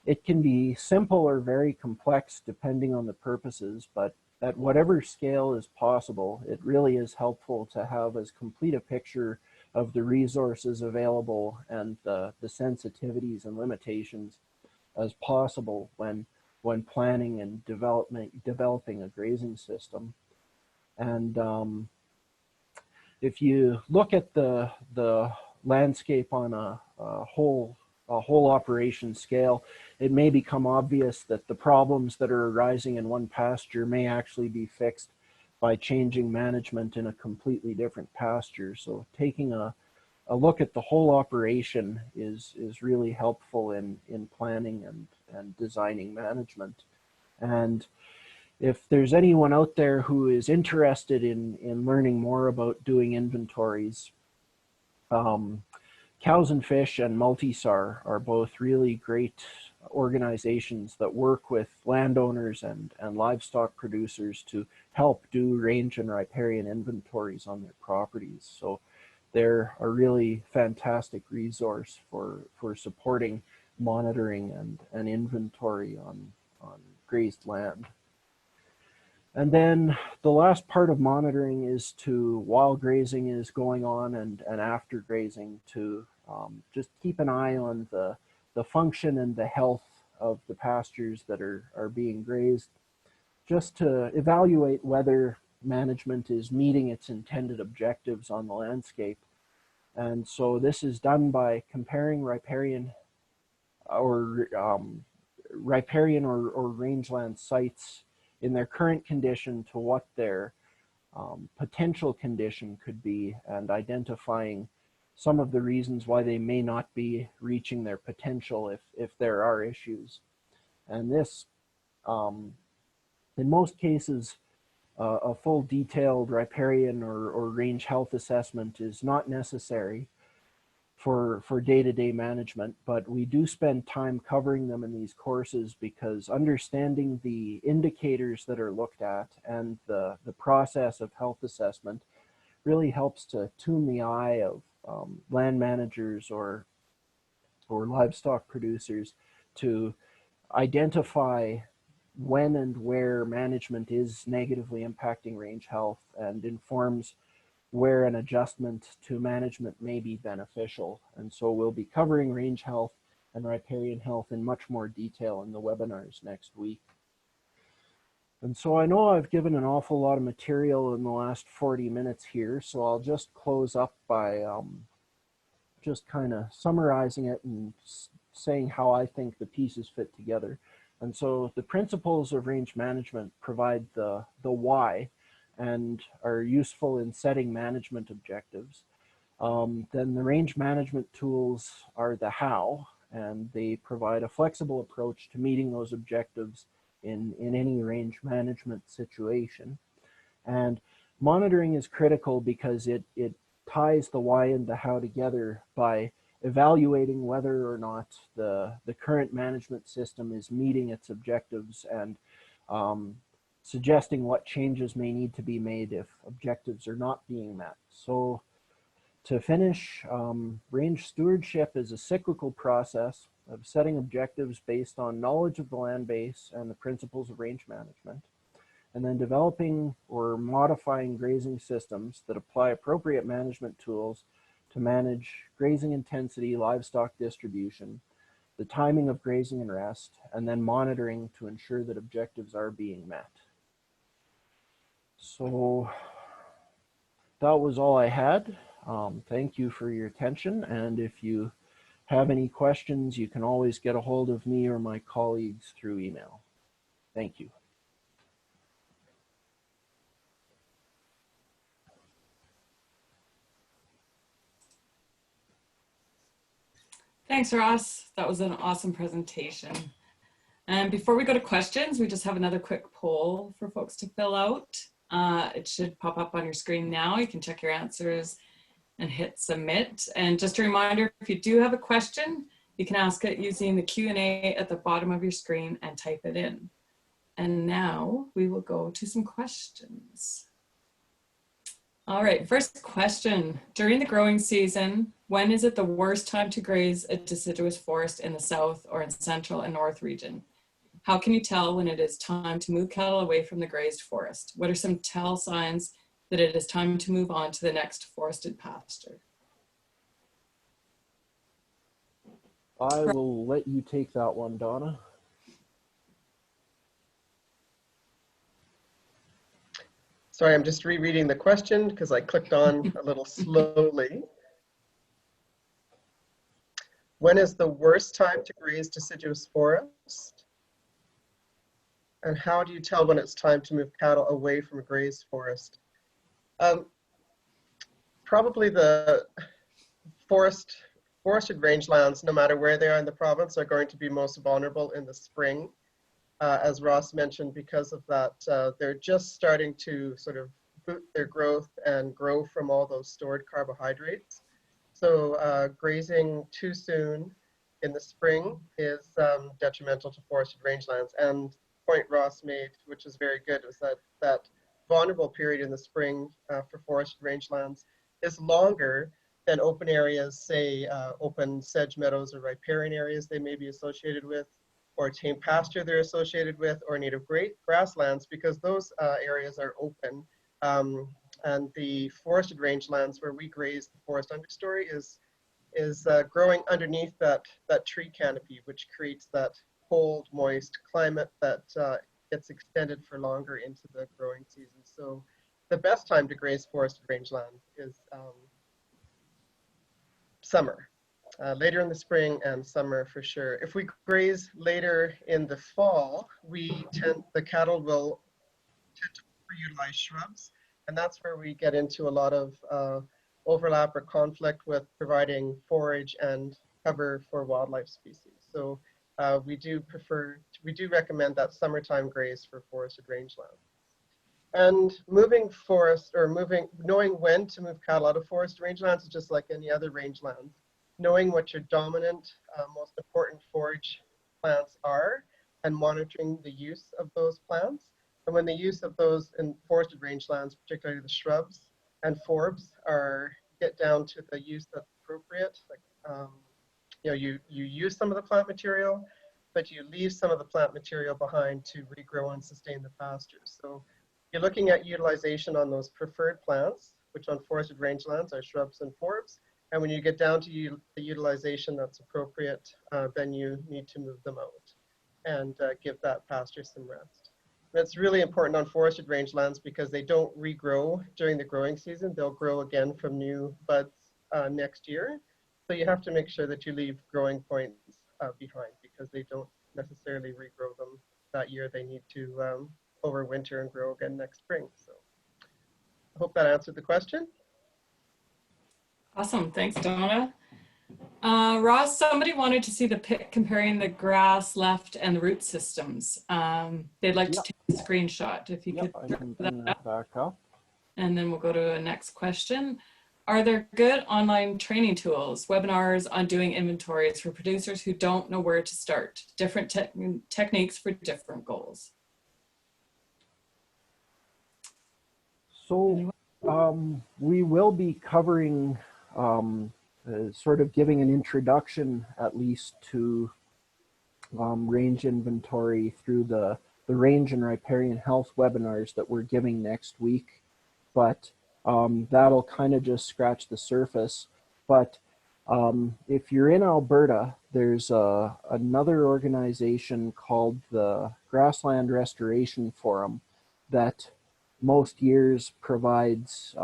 S2: it can be simple or very complex depending on the purposes, but at whatever scale is possible, it really is helpful to have as complete a picture of the resources available and the sensitivities and limitations as possible when planning and developing a grazing system. And if you look at the landscape on a whole operation scale, it may become obvious that the problems that are arising in one pasture may actually be fixed by changing management in a completely different pasture. So taking a look at the whole operation is really helpful in planning and designing management. And if there's anyone out there who is interested in learning more about doing inventories, Cows and Fish and Multisar are both really great organizations that work with landowners and livestock producers to help do range and riparian inventories on their properties. So they're a really fantastic resource for supporting monitoring and inventory on grazed land. And then the last part of monitoring is to, while grazing is going on and after grazing, to just keep an eye on the function and the health of the pastures that are being grazed, just to evaluate whether management is meeting its intended objectives on the landscape. And so this is done by comparing riparian or rangeland sites in their current condition to what their potential condition could be, and identifying some of the reasons why they may not be reaching their potential if there are issues. And this, in most cases, a full detailed riparian or range health assessment is not necessary for day-to-day management, but we do spend time covering them in these courses because understanding the indicators that are looked at and the process of health assessment really helps to tune the eye of land managers or livestock producers to identify when and where management is negatively impacting range health, and informs where an adjustment to management may be beneficial. And so we'll be covering range health and riparian health in much more detail in the webinars next week. And so I know I've given an awful lot of material in the last 40 minutes here, so I'll just close up by just kind of summarizing it and saying how I think the pieces fit together. And so the principles of range management provide the why and are useful in setting management objectives. Then the range management tools are the how, and they provide a flexible approach to meeting those objectives in any range management situation. And monitoring is critical because it ties the why and the how together by evaluating whether or not the current management system is meeting its objectives, and suggesting what changes may need to be made if objectives are not being met. So to finish, range stewardship is a cyclical process of setting objectives based on knowledge of the land base and the principles of range management, and then developing or modifying grazing systems that apply appropriate management tools to manage grazing intensity, livestock distribution, the timing of grazing and rest, and then monitoring to ensure that objectives are being met. So that was all I had. Thank you for your attention, and if you have any questions, you can always get a hold of me or my colleagues through email. Thank you.
S1: Thanks, Ross. That was an awesome presentation. And before we go to questions, we just have another quick poll for folks to fill out. It should pop up on your screen now. You can check your answers and hit submit. And just a reminder, if you do have a question, you can ask it using the Q&A at the bottom of your screen and type it in. And now we will go to some questions. All right, first question. During the growing season, when is it the worst time to graze a deciduous forest in the south or in central and north region? How can you tell when it is time to move cattle away from the grazed forest? What are some tell signs that it is time to move on to the next forested pasture?
S2: I will let you take that one, Donna.
S3: Sorry, I'm just rereading the question because I clicked on a little slowly. When is the worst time to graze deciduous forest? And how do you tell when it's time to move cattle away from a grazed forest? Probably the forested rangelands, no matter where they are in the province, are going to be most vulnerable in the spring. As Ross mentioned, because of that, they're just starting to sort of boot their growth and grow from all those stored carbohydrates. So grazing too soon in the spring is detrimental to forested rangelands. And the point Ross made, which is very good, is that vulnerable period in the spring for forested rangelands is longer than open areas, say open sedge meadows or riparian areas they may be associated with, or tame pasture they're associated with, or native grasslands, because those areas are open. And the forested rangelands where we graze the forest understory is growing underneath that tree canopy, which creates that cold, moist climate that gets extended for longer into the growing season. So the best time to graze forested rangeland is summer, later in the spring and summer for sure. If we graze later in the fall, the cattle will tend to overutilize shrubs, and that's where we get into a lot of overlap or conflict with providing forage and cover for wildlife species. So we do recommend that summertime graze for forested rangeland. And knowing when to move cattle out of forest rangelands is just like any other rangelands. Knowing what your dominant, most important forage plants are, and monitoring the use of those plants. And when the use of those in forested rangelands, particularly the shrubs and forbs, get down to the use that's appropriate, like you use some of the plant material, but you leave some of the plant material behind to regrow and sustain the pastures. So you're looking at utilization on those preferred plants, which on forested rangelands are shrubs and forbs. And when you get down to the utilization that's appropriate, then you need to move them out and give that pasture some rest. That's really important on forested rangelands because they don't regrow during the growing season. They'll grow again from new buds next year. So you have to make sure that you leave growing points behind because they don't necessarily regrow them that year. They need to overwinter and grow again next spring. So I hope that answered the question.
S1: Awesome, thanks, Donna. Ross, somebody wanted to see the pic comparing the grass left and the root systems. They'd like to take a screenshot if you could
S2: I can bring that back up.
S1: And then we'll go to a next question. Are there good online training tools, webinars on doing inventories for producers who don't know where to start? Different techniques for different goals.
S2: So we will be covering sort of giving an introduction at least to range inventory through the range and riparian health webinars that we're giving next week. But that'll kind of just scratch the surface. But if you're in Alberta, there's another organization called the Grassland Restoration Forum that most years provides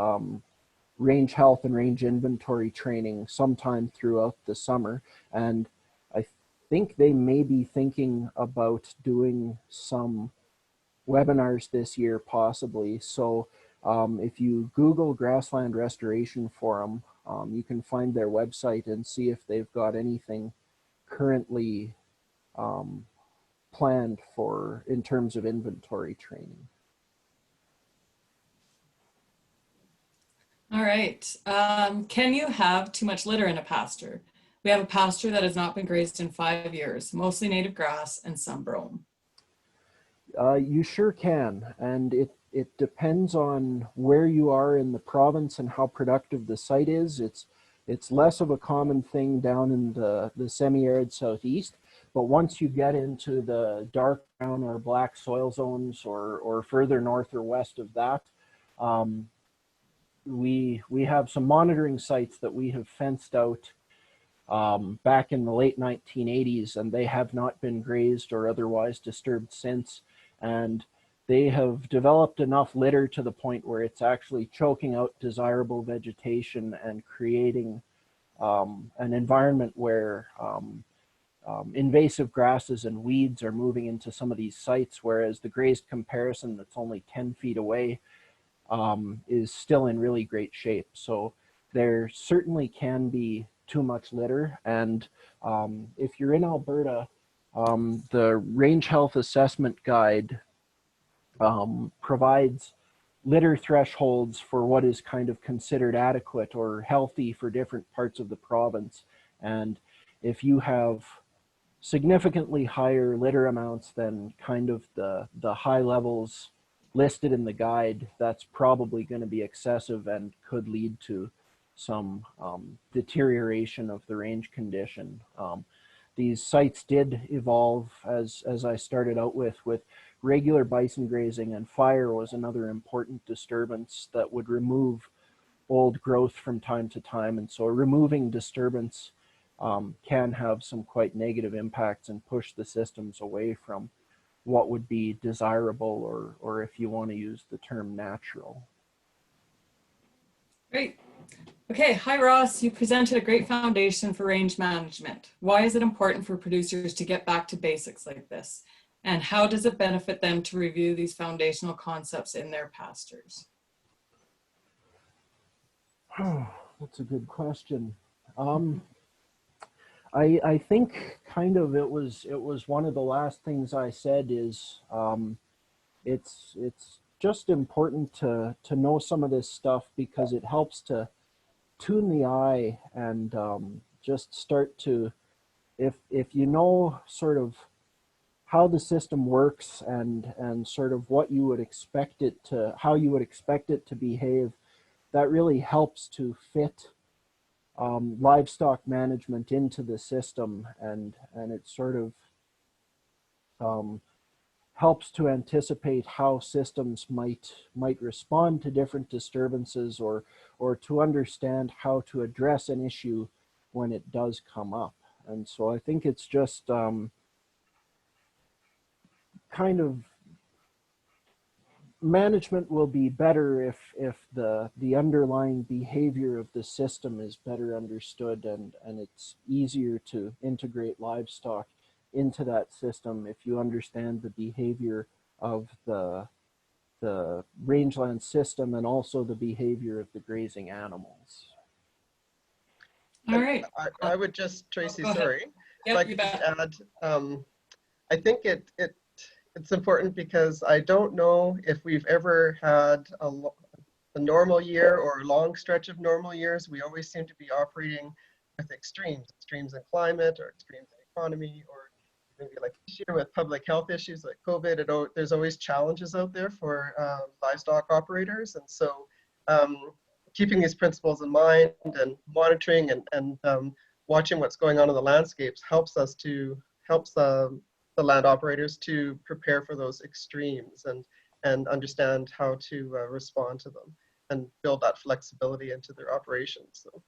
S2: range health and range inventory training sometime throughout the summer. And I think they may be thinking about doing some webinars this year, possibly. So if you Google Grassland Restoration Forum, you can find their website and see if they've got anything currently planned for in terms of inventory training.
S1: All right. Can you have too much litter in a pasture? We have a pasture that has not been grazed in 5 years, mostly native grass and some brome.
S2: You sure can, and it depends on where you are in the province and how productive the site is. It's less of a common thing down in the semi-arid southeast, but once you get into the dark brown or black soil zones or further north or west of that, we have some monitoring sites that we have fenced out back in the late 1980s, and they have not been grazed or otherwise disturbed since. And they have developed enough litter to the point where it's actually choking out desirable vegetation and creating an environment where invasive grasses and weeds are moving into some of these sites, whereas the grazed comparison that's only 10 feet away is still in really great shape. So there certainly can be too much litter. And if you're in Alberta, the Range Health Assessment Guide provides litter thresholds for what is kind of considered adequate or healthy for different parts of the province. And if you have significantly higher litter amounts than kind of the high levels listed in the guide, that's probably going to be excessive and could lead to some deterioration of the range condition. These sites did evolve, as I started out with regular bison grazing, and fire was another important disturbance that would remove old growth from time to time. And so removing disturbance can have some quite negative impacts and push the systems away from what would be desirable, or if you want to use the term, natural.
S1: Great. Okay, hi Ross, you presented a great foundation for range management. Why is it important for producers to get back to basics like this? And how does it benefit them to review these foundational concepts in their pastures?
S2: Oh, that's a good question. I think kind of it was one of the last things I said is it's just important to know some of this stuff, because it helps to tune the eye and just start to, if you know sort of how the system works and sort of what you would expect it to, how you would expect it to behave, that really helps to fit livestock management into the system, and it sort of helps to anticipate how systems might respond to different disturbances, or to understand how to address an issue when it does come up. And so I think it's just kind of, management will be better if the underlying behavior of the system is better understood, and it's easier to integrate livestock into that system if you understand the behavior of the rangeland system, and also the behavior of the grazing animals.
S1: All right.
S3: I would just, Tracy,
S1: Go
S3: sorry,
S1: Yep,
S3: like
S1: you
S3: just
S1: bet.
S3: add, I think it's important because I don't know if we've ever had a normal year or a long stretch of normal years. We always seem to be operating with extremes in climate, or extremes in economy, or maybe like this year with public health issues like COVID. There's always challenges out there for livestock operators. And so keeping these principles in mind and monitoring and watching what's going on in the landscapes helps the land operators to prepare for those extremes and understand how to respond to them and build that flexibility into their operations. So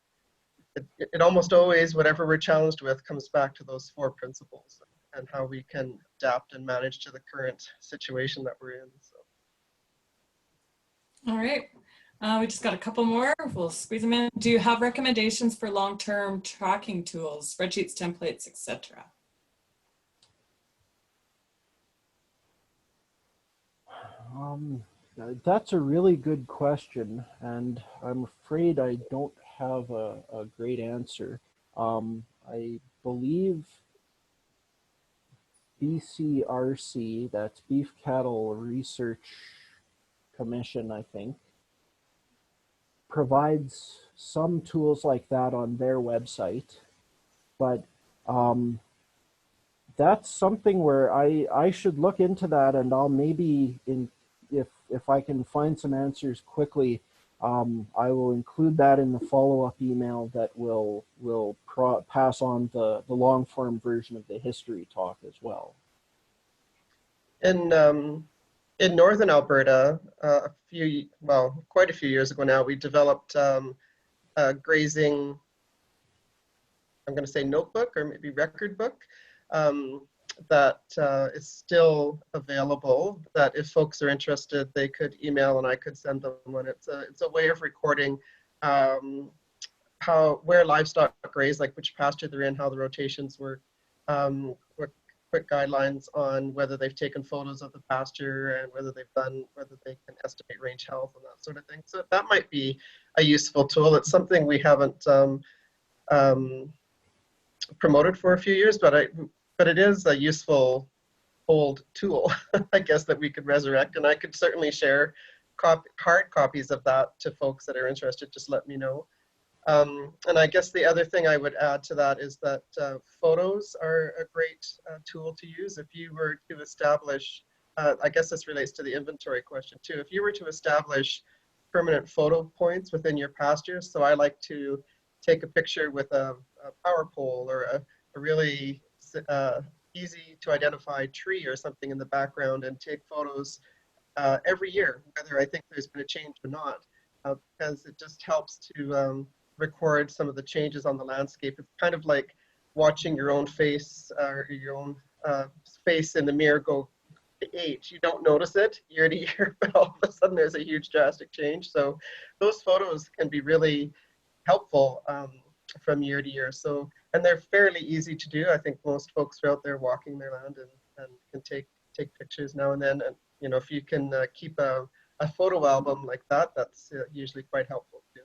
S3: it almost always, whatever we're challenged with, comes back to those 4 principles and how we can adapt and manage to the current situation that we're in. So.
S1: All right. We just got a couple more. We'll squeeze them in. Do you have recommendations for long-term tracking tools, spreadsheets, templates, etc.?
S2: That's a really good question, and I'm afraid I don't have a great answer. I believe BCRC, that's Beef Cattle Research Commission, I think, provides some tools like that on their website, but that's something where I should look into that, and I'll maybe, if I can find some answers quickly, I will include that in the follow-up email that will pass on the long form version of the history talk as well.
S3: In northern Alberta, quite a few years ago now, we developed a grazing, I'm going to say notebook or maybe record book, that is still available, that if folks are interested, they could email and I could send them one. It's a way of recording where livestock graze, like which pasture they're in, how the rotations work, quick guidelines on whether they've taken photos of the pasture and whether they can estimate range health and that sort of thing. So that might be a useful tool. It's something we haven't promoted for a few years, but it is a useful old tool, I guess, that we could resurrect. And I could certainly share hard copies of that to folks that are interested. Just let me know. And I guess the other thing I would add to that is that photos are a great tool to use. If you were to establish, I guess this relates to the inventory question too, if you were to establish permanent photo points within your pastures. So I like to take a picture with a power pole or a really easy to identify tree or something in the background and take photos every year, whether I think there's been a change or not, because it just helps to record some of the changes on the landscape. It's kind of like watching your own face or your own face in the mirror go age. You don't notice it year to year, but all of a sudden there's a huge drastic change. So those photos can be really helpful from year to year. So, and they're fairly easy to do. I think most folks are out there walking their land and can take pictures now and then. And you know, if you can keep a photo album like that, that's usually quite helpful too.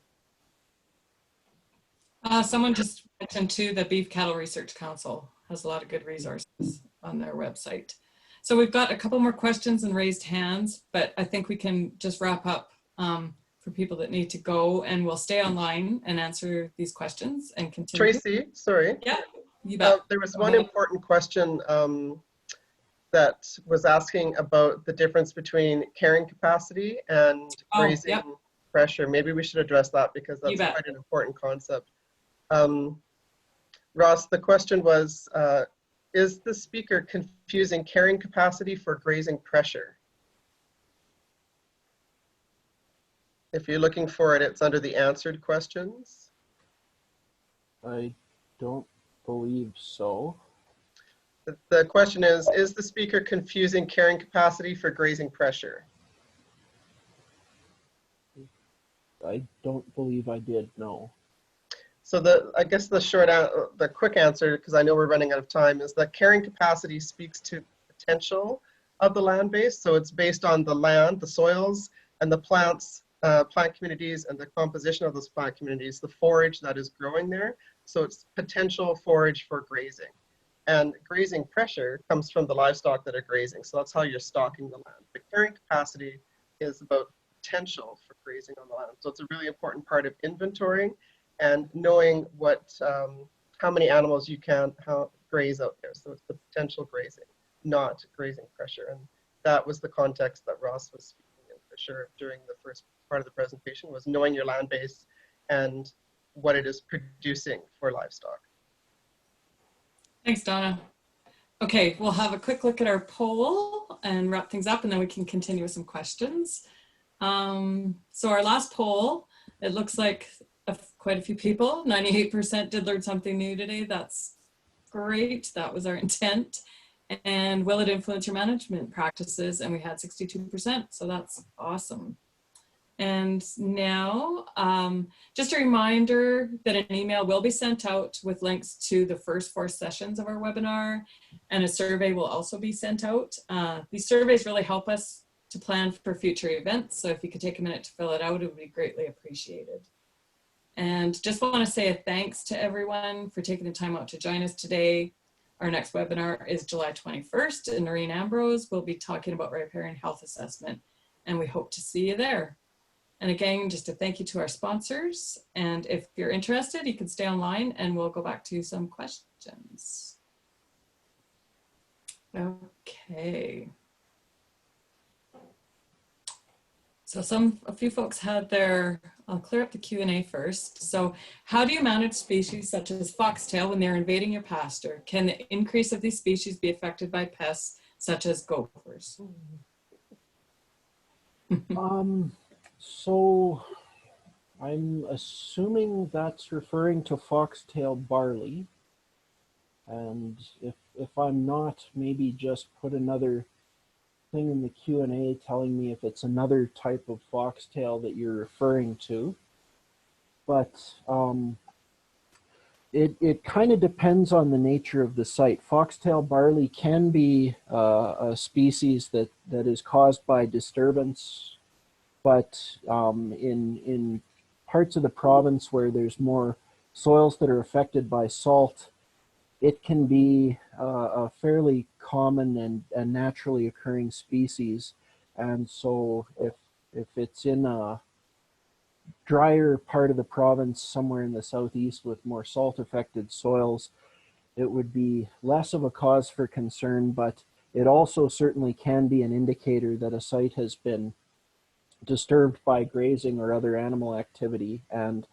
S1: Someone just mentioned too, the Beef Cattle Research Council has a lot of good resources on their website. So we've got a couple more questions and raised hands, but I think we can just wrap up for people that need to go, and we'll stay online and answer these questions and continue.
S3: Tracy, sorry.
S1: Yeah, you bet.
S3: There was one important question that was asking about the difference between carrying capacity and grazing pressure. Maybe we should address that because that's quite an important concept. Ross, the question was, is the speaker confusing carrying capacity for grazing pressure? If you're looking for it, it's under the answered questions.
S2: I don't believe so.
S3: The question is the speaker confusing carrying capacity for grazing pressure?
S2: I don't believe I did, no.
S3: So I guess the quick answer, because I know we're running out of time, is that carrying capacity speaks to potential of the land base. So it's based on the land, the soils, and the plants, plant communities, and the composition of those plant communities, the forage that is growing there. So it's potential forage for grazing. And grazing pressure comes from the livestock that are grazing. So that's how you're stocking the land. But carrying capacity is about potential for grazing on the land. So it's a really important part of inventorying and knowing what, how many animals you can graze out there. So it's the potential grazing, not grazing pressure. And that was the context that Ross was speaking in for sure during the first part of the presentation, was knowing your land base and what it is producing for livestock.
S1: Thanks, Donna. Okay, we'll have a quick look at our poll and wrap things up, and then we can continue with some questions. So our last poll, it looks like quite a few people, 98% did learn something new today. That's great. That was our intent. And will it influence your management practices? And we had 62%, so that's awesome. And now, just a reminder that an email will be sent out with links to the first 4 sessions of our webinar, and a survey will also be sent out. These surveys really help us to plan for future events, so if you could take a minute to fill it out, it would be greatly appreciated. And just want to say a thanks to everyone for taking the time out to join us today. Our next webinar is July 21st, and Noreen Ambrose will be talking about riparian health assessment, and we hope to see you there. And again, just a thank you to our sponsors. And if you're interested, you can stay online and we'll go back to some questions. Okay. So a few folks had their, I'll clear up the Q&A first. So how do you manage species such as foxtail when they're invading your pasture? Can the increase of these species be affected by pests such as gophers?
S2: So I'm assuming that's referring to foxtail barley. And if I'm not, maybe just put another thing in the Q&A telling me if it's another type of foxtail that you're referring to. But it kind of depends on the nature of the site. Foxtail barley can be a species that is caused by disturbance, but in parts of the province where there's more soils that are affected by salt, it can be a fairly common and naturally occurring species. And so if it's in a drier part of the province, somewhere in the southeast with more salt affected soils, it would be less of a cause for concern, but it also certainly can be an indicator that a site has been disturbed by grazing or other animal activity. And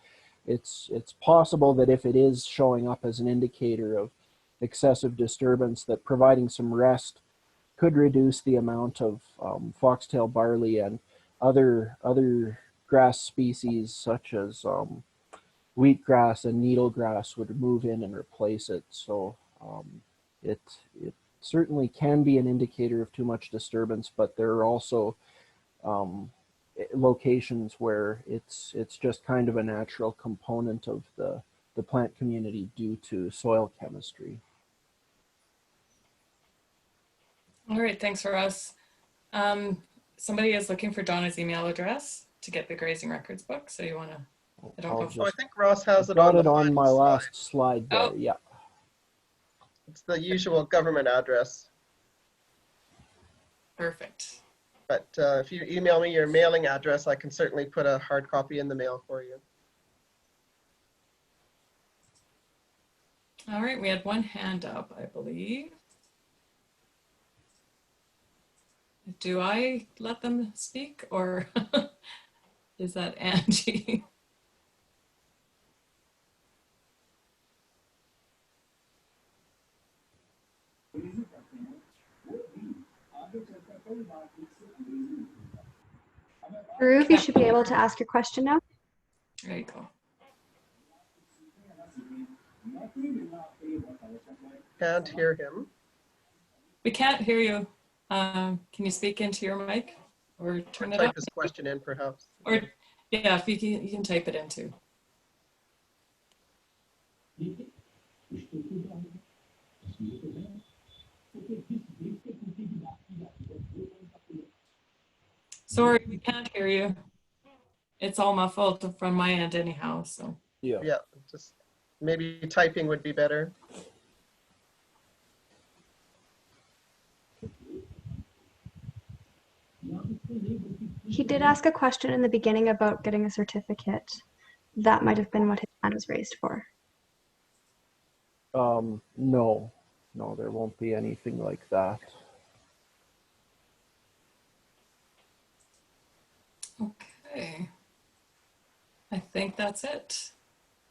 S2: it's possible that if it is showing up as an indicator of excessive disturbance, that providing some rest could reduce the amount of foxtail barley and other grass species such as wheatgrass and needlegrass would move in and replace it. So it certainly can be an indicator of too much disturbance, but there are also locations where it's just kind of a natural component of the plant community due to soil chemistry.
S1: All right, thanks for us. Somebody is looking for Donna's email address to get the grazing records book. So you want to, I don't know.
S3: Oh, I think Ross has it
S2: got
S3: on
S2: it
S3: the
S2: on my
S3: final
S2: last
S3: slide.
S2: slide there.
S1: Oh.
S2: Yeah.
S3: It's the usual government address.
S1: Perfect.
S3: But if you email me your mailing address, I can certainly put a hard copy in the mail for you.
S1: All right, we had one hand up, I believe. Do I let them speak, or is that Angie?
S4: Dhruv, you should be able to ask your question now.
S1: There you go.
S3: Can't hear him.
S1: We can't hear you. Can you speak into your mic or turn it
S3: Type
S1: up?
S3: his question in, perhaps.
S1: Or yeah, if you can type it in too. Sorry, we can't hear you. It's all my fault from my end anyhow, so.
S2: Yeah.
S3: Yeah, just maybe typing would be better.
S4: He did ask a question in the beginning about getting a certificate. That might have been what his hand was raised for.
S2: No, there won't be anything like that.
S1: Okay. I think that's it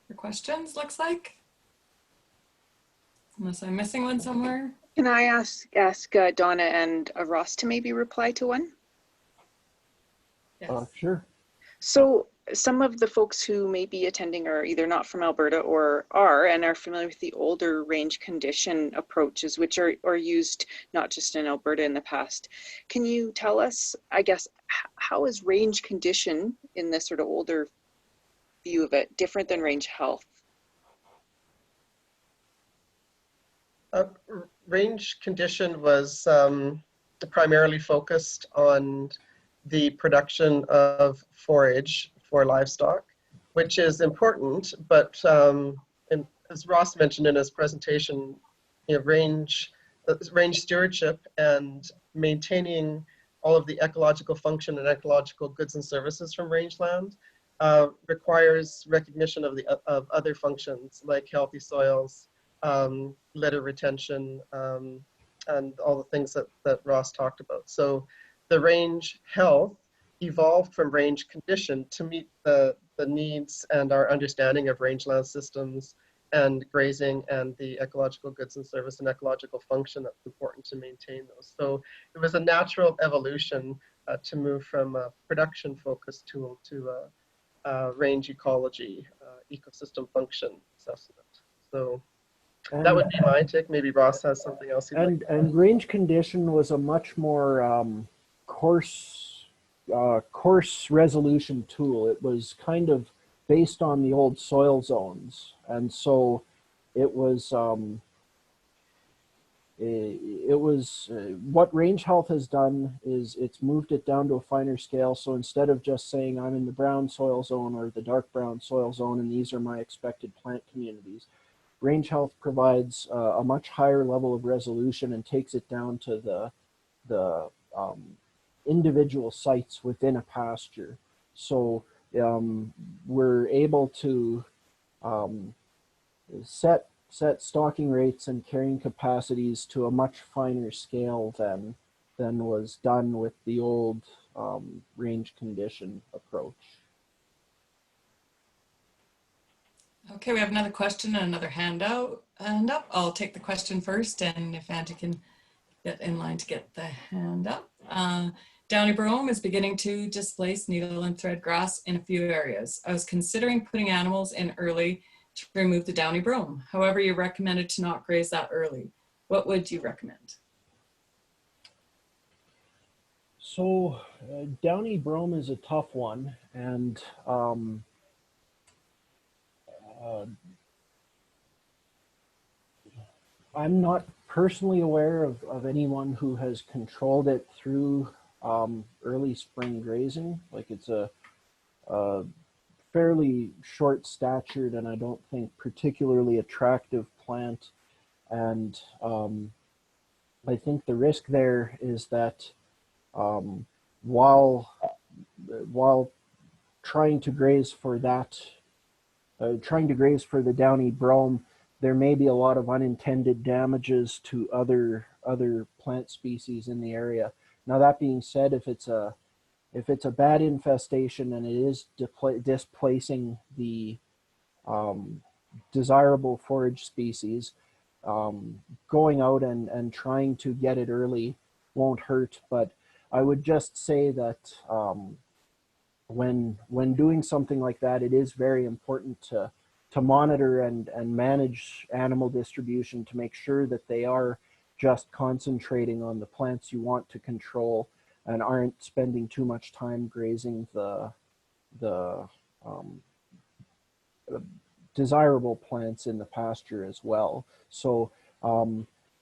S1: for questions, looks like. Unless I'm missing one somewhere.
S5: Can I ask Donna and Ross to maybe reply to one?
S1: Yes.
S2: Sure.
S5: So some of the folks who may be attending are either not from Alberta or are familiar with the older range condition approaches, which are used not just in Alberta in the past. Can you tell us, I guess, how is range condition in this sort of older view of it different than range health?
S3: Range condition was primarily focused on the production of forage for livestock, which is important, but and as Ross mentioned in his presentation, range stewardship and maintaining all of the ecological function and ecological goods and services from rangeland requires recognition of other functions like healthy soils, litter retention, and all the things that Ross talked about. So the range health evolved from range condition to meet the needs and our understanding of rangeland systems and grazing and the ecological goods and service and ecological function that's important to maintain those. So it was a natural evolution to move from a production focused tool to a range ecology, ecosystem function assessment. So that would be my take. Maybe Ross has something else.
S2: And range condition was a much more coarse resolution tool. It was kind of based on the old soil zones, and so it was what range health has done is it's moved it down to a finer scale. So instead of just saying I'm in the brown soil zone or the dark brown soil zone and these are my expected plant communities, range health provides a much higher level of resolution and takes it down to the individual sites within a pasture. So we're able to set stocking rates and carrying capacities to a much finer scale than was done with the old range condition approach.
S1: Okay, we have another question and another hand up. I'll take the question first, and if Angie can get in line to get the hand up. Downy brome is beginning to displace needle and thread grass in a few areas. I was considering putting animals in early to remove the downy brome. However, you recommended to not graze that early. What would you recommend?
S2: So downy brome is a tough one, and I'm not personally aware of anyone who has controlled it through early spring grazing. Like, it's a fairly short statured and I don't think particularly attractive plant. And I think the risk there is that while trying to graze for that, trying to graze for the downy brome, there may be a lot of unintended damages to other plant species in the area. Now, that being said, if it's a bad infestation and it is displacing the desirable forage species, going out and trying to get it early won't hurt. But I would just say that when doing something like that, it is very important to monitor and manage animal distribution to make sure that they are just concentrating on the plants you want to control and aren't spending too much time grazing the desirable plants in the pasture as well. So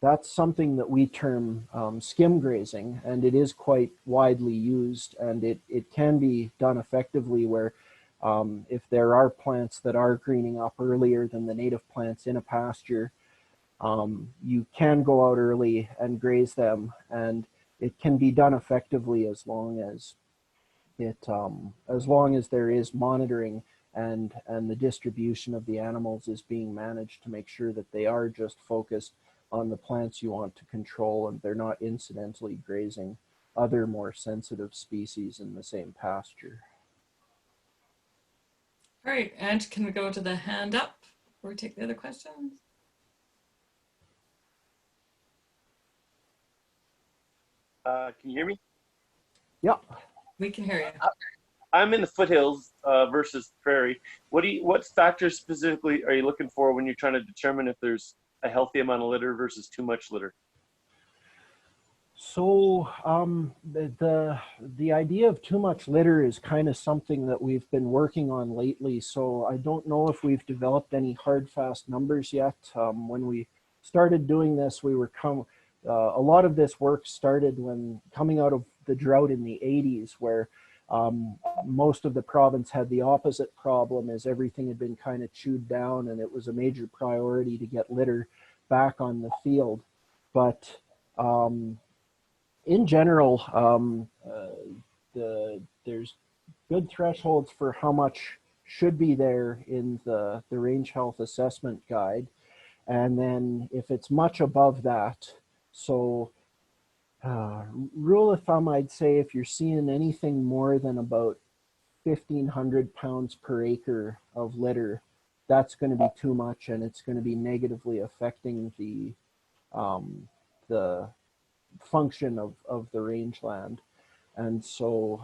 S2: that's something that we term skim grazing, and it is quite widely used, and it can be done effectively where if there are plants that are greening up earlier than the native plants in a pasture, you can go out early and graze them, and it can be done effectively as long as there is monitoring and the distribution of the animals is being managed to make sure that they are just focused on the plants you want to control and they're not incidentally grazing other more sensitive species in the same pasture.
S1: All right, and can we go to the hand up before we take the other questions?
S6: Can you hear me?
S2: Yeah.
S1: We can hear you.
S6: I'm in the foothills versus prairie. What factors specifically are you looking for when you're trying to determine if there's a healthy amount of litter versus too much litter?
S2: So the idea of too much litter is kind of something that we've been working on lately. So I don't know if we've developed any hard, fast numbers yet. When we started doing this, a lot of this work started when coming out of the drought in the 80s, where most of the province had the opposite problem, as everything had been kind of chewed down, and it was a major priority to get litter back on the field. But in general, there's good thresholds for how much should be there in the range health assessment guide. And then if it's much above that, so rule of thumb, I'd say if you're seeing anything more than about 1,500 pounds per acre of litter, that's going to be too much, and it's going to be negatively affecting the function of the rangeland. And so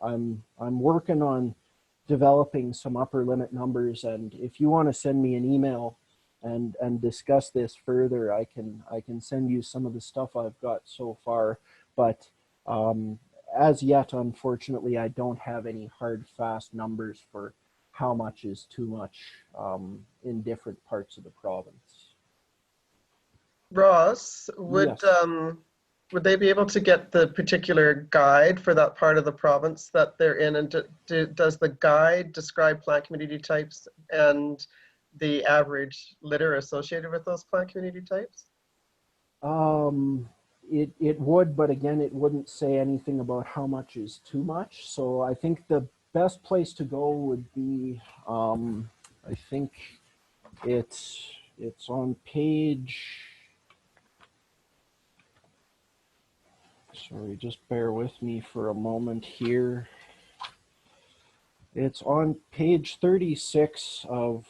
S2: I'm working on developing some upper limit numbers, and if you want to send me an email and discuss this further, I can send you some of the stuff I've got so far. But as yet, unfortunately, I don't have any hard, fast numbers for how much is too much in different parts of the province.
S3: Ross, would
S2: Yes.
S3: would they be able to get the particular guide for that part of the province that they're in? And does the guide describe plant community types and the average litter associated with those plant community types?
S2: It would, but again, it wouldn't say anything about how much is too much. So I think the best place to go would be, I think it's on page Sorry, just bear with me for a moment here. It's on page 36 of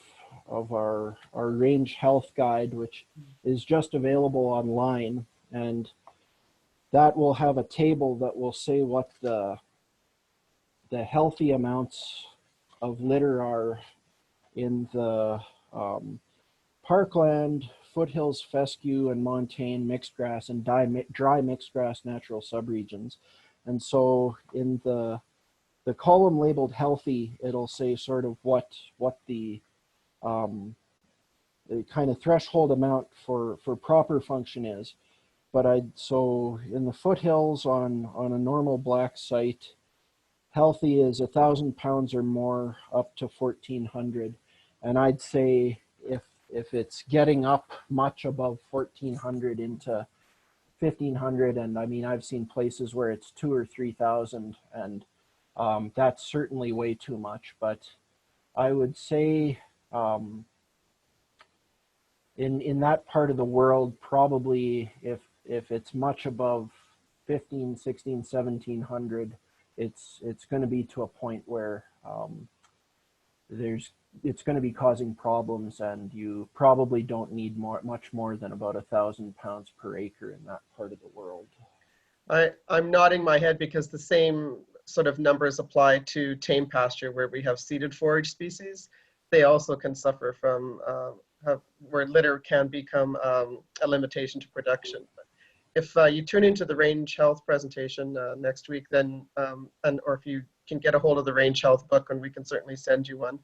S2: our range health guide, which is just available online, and that will have a table that will say what the healthy amounts of litter are in the parkland, foothills, fescue, and montane mixed grass and dry mixed grass natural subregions. And so in the column labeled healthy, it'll say sort of what the kind of threshold amount for proper function is. But so in the foothills on a normal black site, healthy is 1,000 pounds or more up to 1,400. And I'd say if it's getting up much above 1,400 into 1,500, and I mean, I've seen places where it's 2,000 or 3,000, and that's certainly way too much. But I would say in that part of the world, probably if it's much above 15, 16, 1,700, it's going to be to a point where it's going to be causing problems, and you probably don't need much more than about 1,000 pounds per acre in that part of the world.
S3: I'm nodding my head because the same sort of numbers apply to tame pasture where we have seeded forage species. They also can suffer from where litter can become a limitation to production. If you tune into the range health presentation next week, then or if you can get a hold of the range health book, and we can certainly send you one.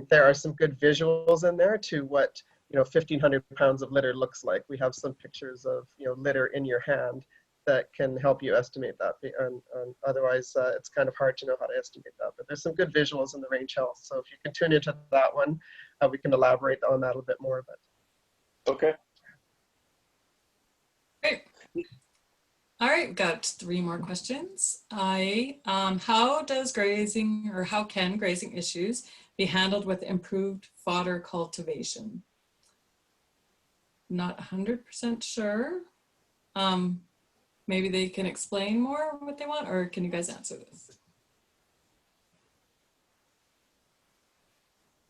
S3: There are some good visuals in there to what 1,500 pounds of litter looks like. We have some pictures of litter in your hand that can help you estimate that. And otherwise, it's kind of hard to know how to estimate that. But there's some good visuals in the range health. So if you can tune into that one, we can elaborate on that a bit more. But
S6: Okay.
S1: Great. All right, got 3 more questions. How does grazing, or how can grazing issues be handled with improved fodder cultivation? Not 100% sure. Maybe they can explain more what they want, or can you guys answer this?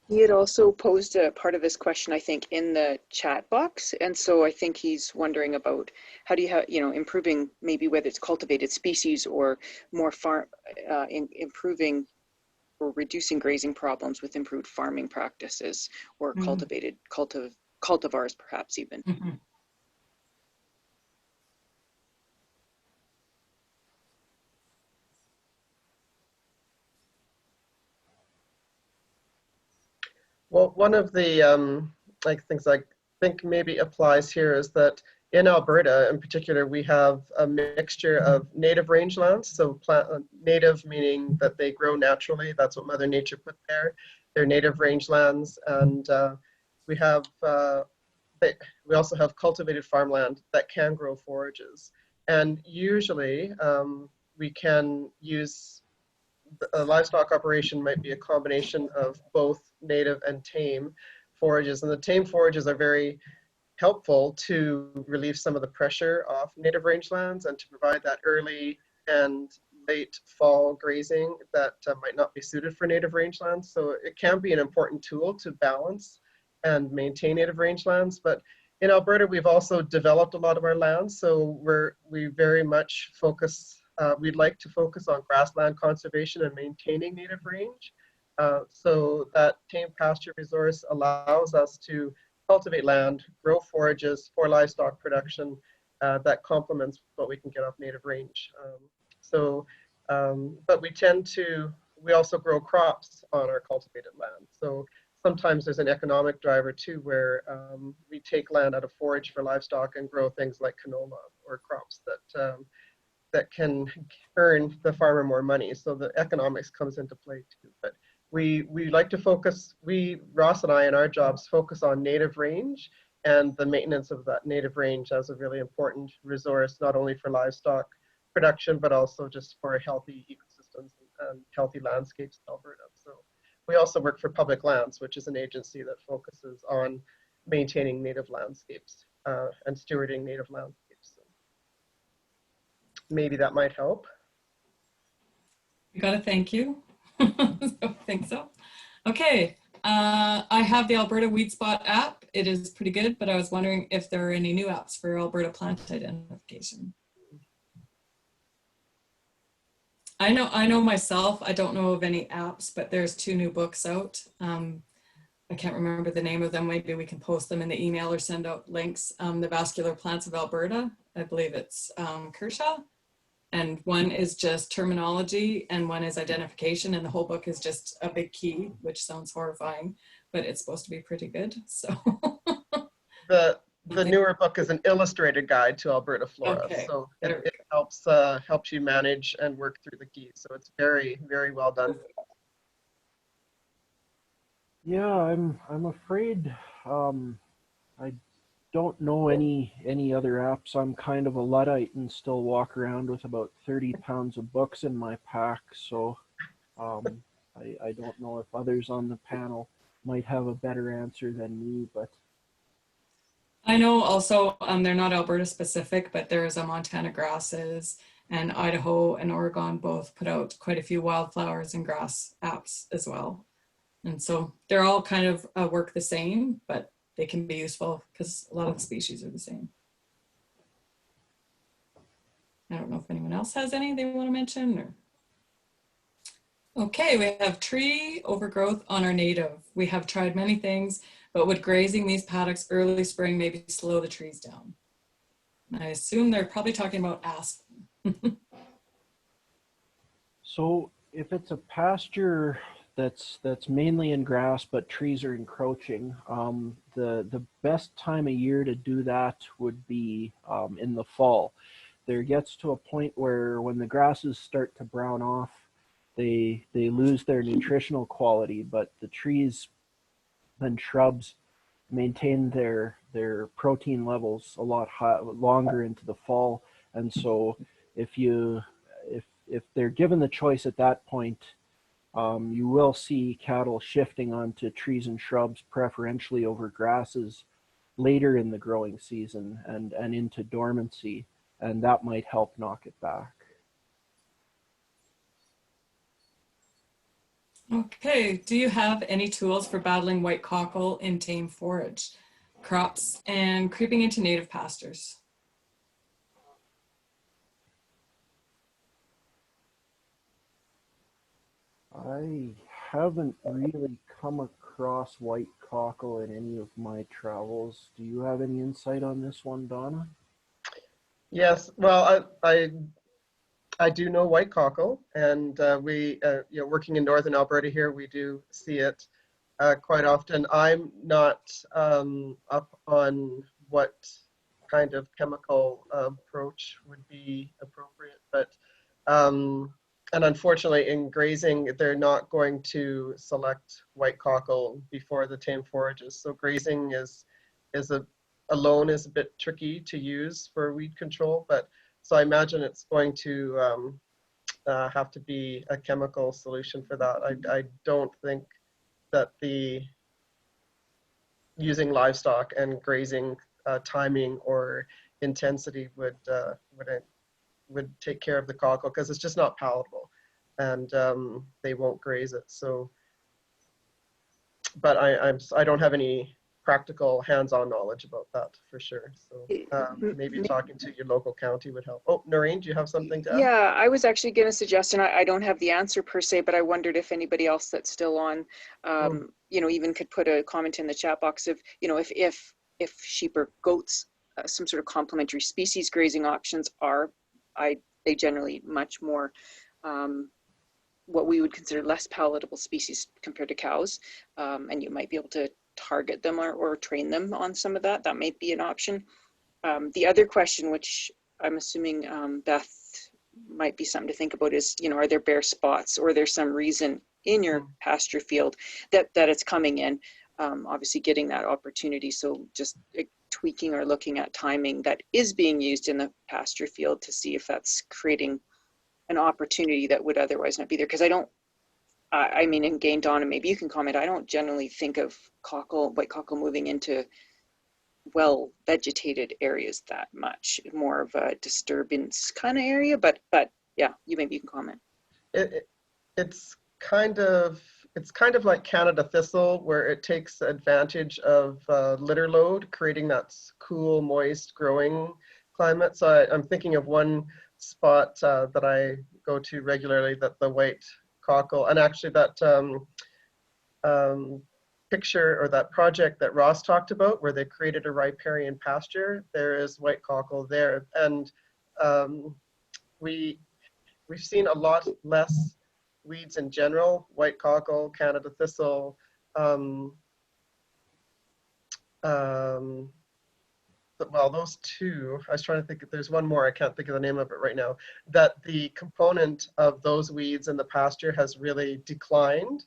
S5: He had also posed a part of his question, I think, in the chat box. And so I think he's wondering about how do you have, improving maybe whether it's cultivated species or more improving or reducing grazing problems with improved farming practices or cultivated cultivars, perhaps even.
S1: Mm-hmm.
S3: well, one of the things I think maybe applies here is that in Alberta, in particular, we have a mixture of native rangelands. So native meaning that they grow naturally. That's what Mother Nature put there. They're native rangelands, and we also have cultivated farmland that can grow forages. And usually, we can use a livestock operation might be a combination of both native and tame forages. And the tame forages are very helpful to relieve some of the pressure off native rangelands and to provide that early and late fall grazing that might not be suited for native rangelands. So it can be an important tool to balance and maintain native rangelands. But in Alberta, we've also developed a lot of our lands. So we very much focus, we'd like to focus on grassland conservation and maintaining native range. So that tame pasture resource allows us to cultivate land, grow forages for livestock production that complements what we can get off native range. But we also grow crops on our cultivated land. So sometimes there's an economic driver too, where we take land out of forage for livestock and grow things like canola or crops that can earn the farmer more money. So the economics comes into play too. But we like to focus, Ross and I in our jobs focus on native range and the maintenance of that native range as a really important resource, not only for livestock production, but also just for healthy ecosystems and healthy landscapes in Alberta. So we also work for Public Lands, which is an agency that focuses on maintaining native landscapes and stewarding native landscapes. maybe that might help.
S1: You got a thank you. I think so. Okay. I have the Alberta Weed Spot app. It is pretty good, but I was wondering if there are any new apps for Alberta plant identification. I know myself, I don't know of any apps, but there's 2 new books out. I can't remember the name of them. Maybe we can post them in the email or send out links. The Vascular Plants of Alberta, I believe it's Kershaw. And one is just terminology and one is identification. And the whole book is just a big key, which sounds horrifying, but it's supposed to be pretty good. So
S3: The newer book is an illustrated guide to Alberta flora.
S1: Okay.
S3: So it helps you manage and work through the keys. So it's very, very well done.
S2: Yeah, I'm afraid I don't know any other apps. I'm kind of a Luddite and still walk around with about 30 pounds of books in my pack. So I don't know if others on the panel might have a better answer than me, but
S1: I know also they're not Alberta specific, but there's a Montana Grasses and Idaho and Oregon both put out quite a few wildflowers and grass apps as well. And so they're all kind of work the same, but they can be useful because a lot of the species are the same. I don't know if anyone else has any they want to mention. Or... Okay, we have tree overgrowth on our native. We have tried many things, but would grazing these paddocks early spring maybe slow the trees down? I assume they're probably talking about aspen.
S2: so if it's a pasture that's mainly in grass, but trees are encroaching, the best time of year to do that would be in the fall. There gets to a point where when the grasses start to brown off, they lose their nutritional quality, but the trees and shrubs maintain their protein levels a lot longer into the fall. And so if they're given the choice at that point, you will see cattle shifting onto trees and shrubs preferentially over grasses later in the growing season and into dormancy, and that might help knock it back.
S1: Okay, do you have any tools for battling white cockle in tame forage crops and creeping into native pastures?
S2: I haven't really come across white cockle in any of my travels. Do you have any insight on this one, Donna?
S3: Yes, well, I do know white cockle, and we, working in northern Alberta here, we do see it quite often. I'm not up on what kind of chemical approach would be appropriate, but and unfortunately in grazing, they're not going to select white cockle before the tame forages. So grazing alone is a bit tricky to use for weed control, but so I imagine it's going to have to be a chemical solution for that. I don't think that using livestock and grazing timing or intensity would take care of the cockle, because it's just not palatable, and they won't graze it. So, but I don't have any practical hands-on knowledge about that for sure. So maybe talking to your local county would help. Oh, Noreen, do you have something to add?
S5: Yeah, I was actually going to suggest, and I don't have the answer per se, but I wondered if anybody else that's still on, even could put a comment in the chat box of, if sheep or goats, some sort of complementary species grazing options are, they generally much more what we would consider less palatable species compared to cows, and you might be able to target them or train them on some of that. That might be an option. The other question, which I'm assuming Beth might be something to think about, is, are there bare spots, or there's some reason in your pasture field that it's coming in? Obviously getting that opportunity. So just tweaking or looking at timing that is being used in the pasture field to see if that's creating an opportunity that would otherwise not be there. Because in Gain, Donna, maybe you can comment, I don't generally think of white cockle moving into well vegetated areas that much, more of a disturbance kind of area, but yeah, maybe you can comment.
S3: It's kind of like Canada thistle, where it takes advantage of litter load, creating that cool, moist growing climate. So I'm thinking of one spot that I go to regularly, that the white cockle, and actually that picture or that project that Ross talked about, where they created a riparian pasture, there is white cockle there. And we've seen a lot less weeds in general, white cockle, Canada thistle, well, those two, I was trying to think, there's one more, I can't think of the name of it right now, that the component of those weeds in the pasture has really declined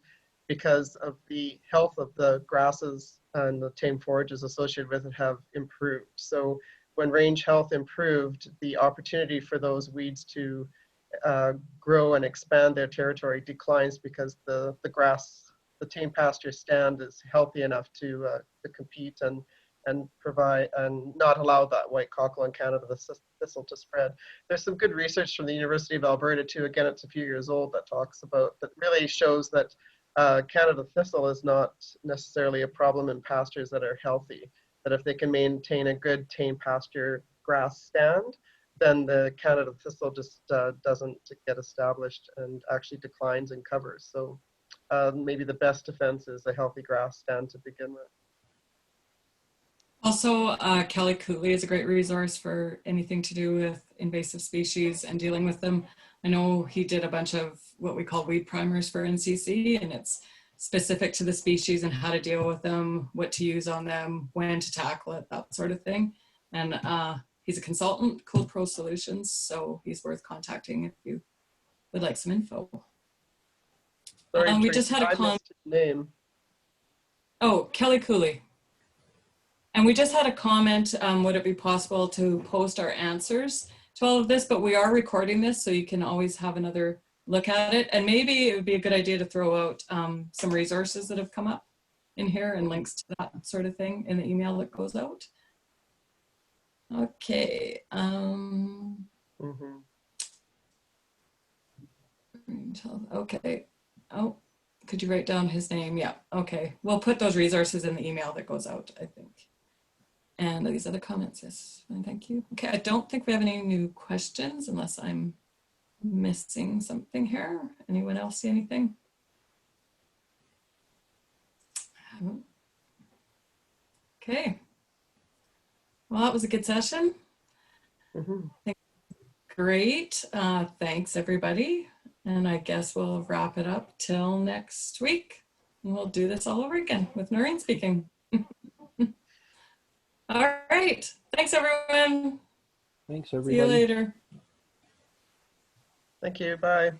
S3: because of the health of the grasses and the tame forages associated with it have improved. So when range health improved, the opportunity for those weeds to grow and expand their territory declines, because the grass, the tame pasture stand is healthy enough to compete and provide and not allow that white cockle and Canada thistle to spread. There's some good research from the University of Alberta too. Again, it's a few years old, that talks about, that really shows that Canada thistle is not necessarily a problem in pastures that are healthy. That if they can maintain a good tame pasture grass stand, then the Canada thistle just doesn't get established and actually declines in covers. So maybe the best defense is a healthy grass stand to begin with.
S1: Also, Kelly Cooley is a great resource for anything to do with invasive species and dealing with them. I know he did a bunch of what we call weed primers for NCC, and it's specific to the species and how to deal with them, what to use on them, when to tackle it, that sort of thing. And he's a consultant, Cool Pro Solutions, so he's worth contacting if you would like some info.
S3: Sorry,
S1: We
S3: Tracy,
S1: just had a
S3: I missed his name.
S1: Oh, Kelly Cooley. And we just had a comment, would it be possible to post our answers to all of this? But we are recording this, so you can always have another look at it. And maybe it would be a good idea to throw out some resources that have come up in here and links to that sort of thing in the email that goes out. Okay. Okay. Oh, could you write down his name? Yeah. Okay. We'll put those resources in the email that goes out, I think. And these other comments, yes, thank you. Okay, I don't think we have any new questions unless I'm missing something here. Anyone else see anything? Okay. Well, that was a good session. Great. Thanks, everybody. And I guess we'll wrap it up till next week. And we'll do this all over again with Noreen speaking. All right. Thanks, everyone.
S2: Thanks, everybody.
S1: See you later.
S3: Thank you. Bye.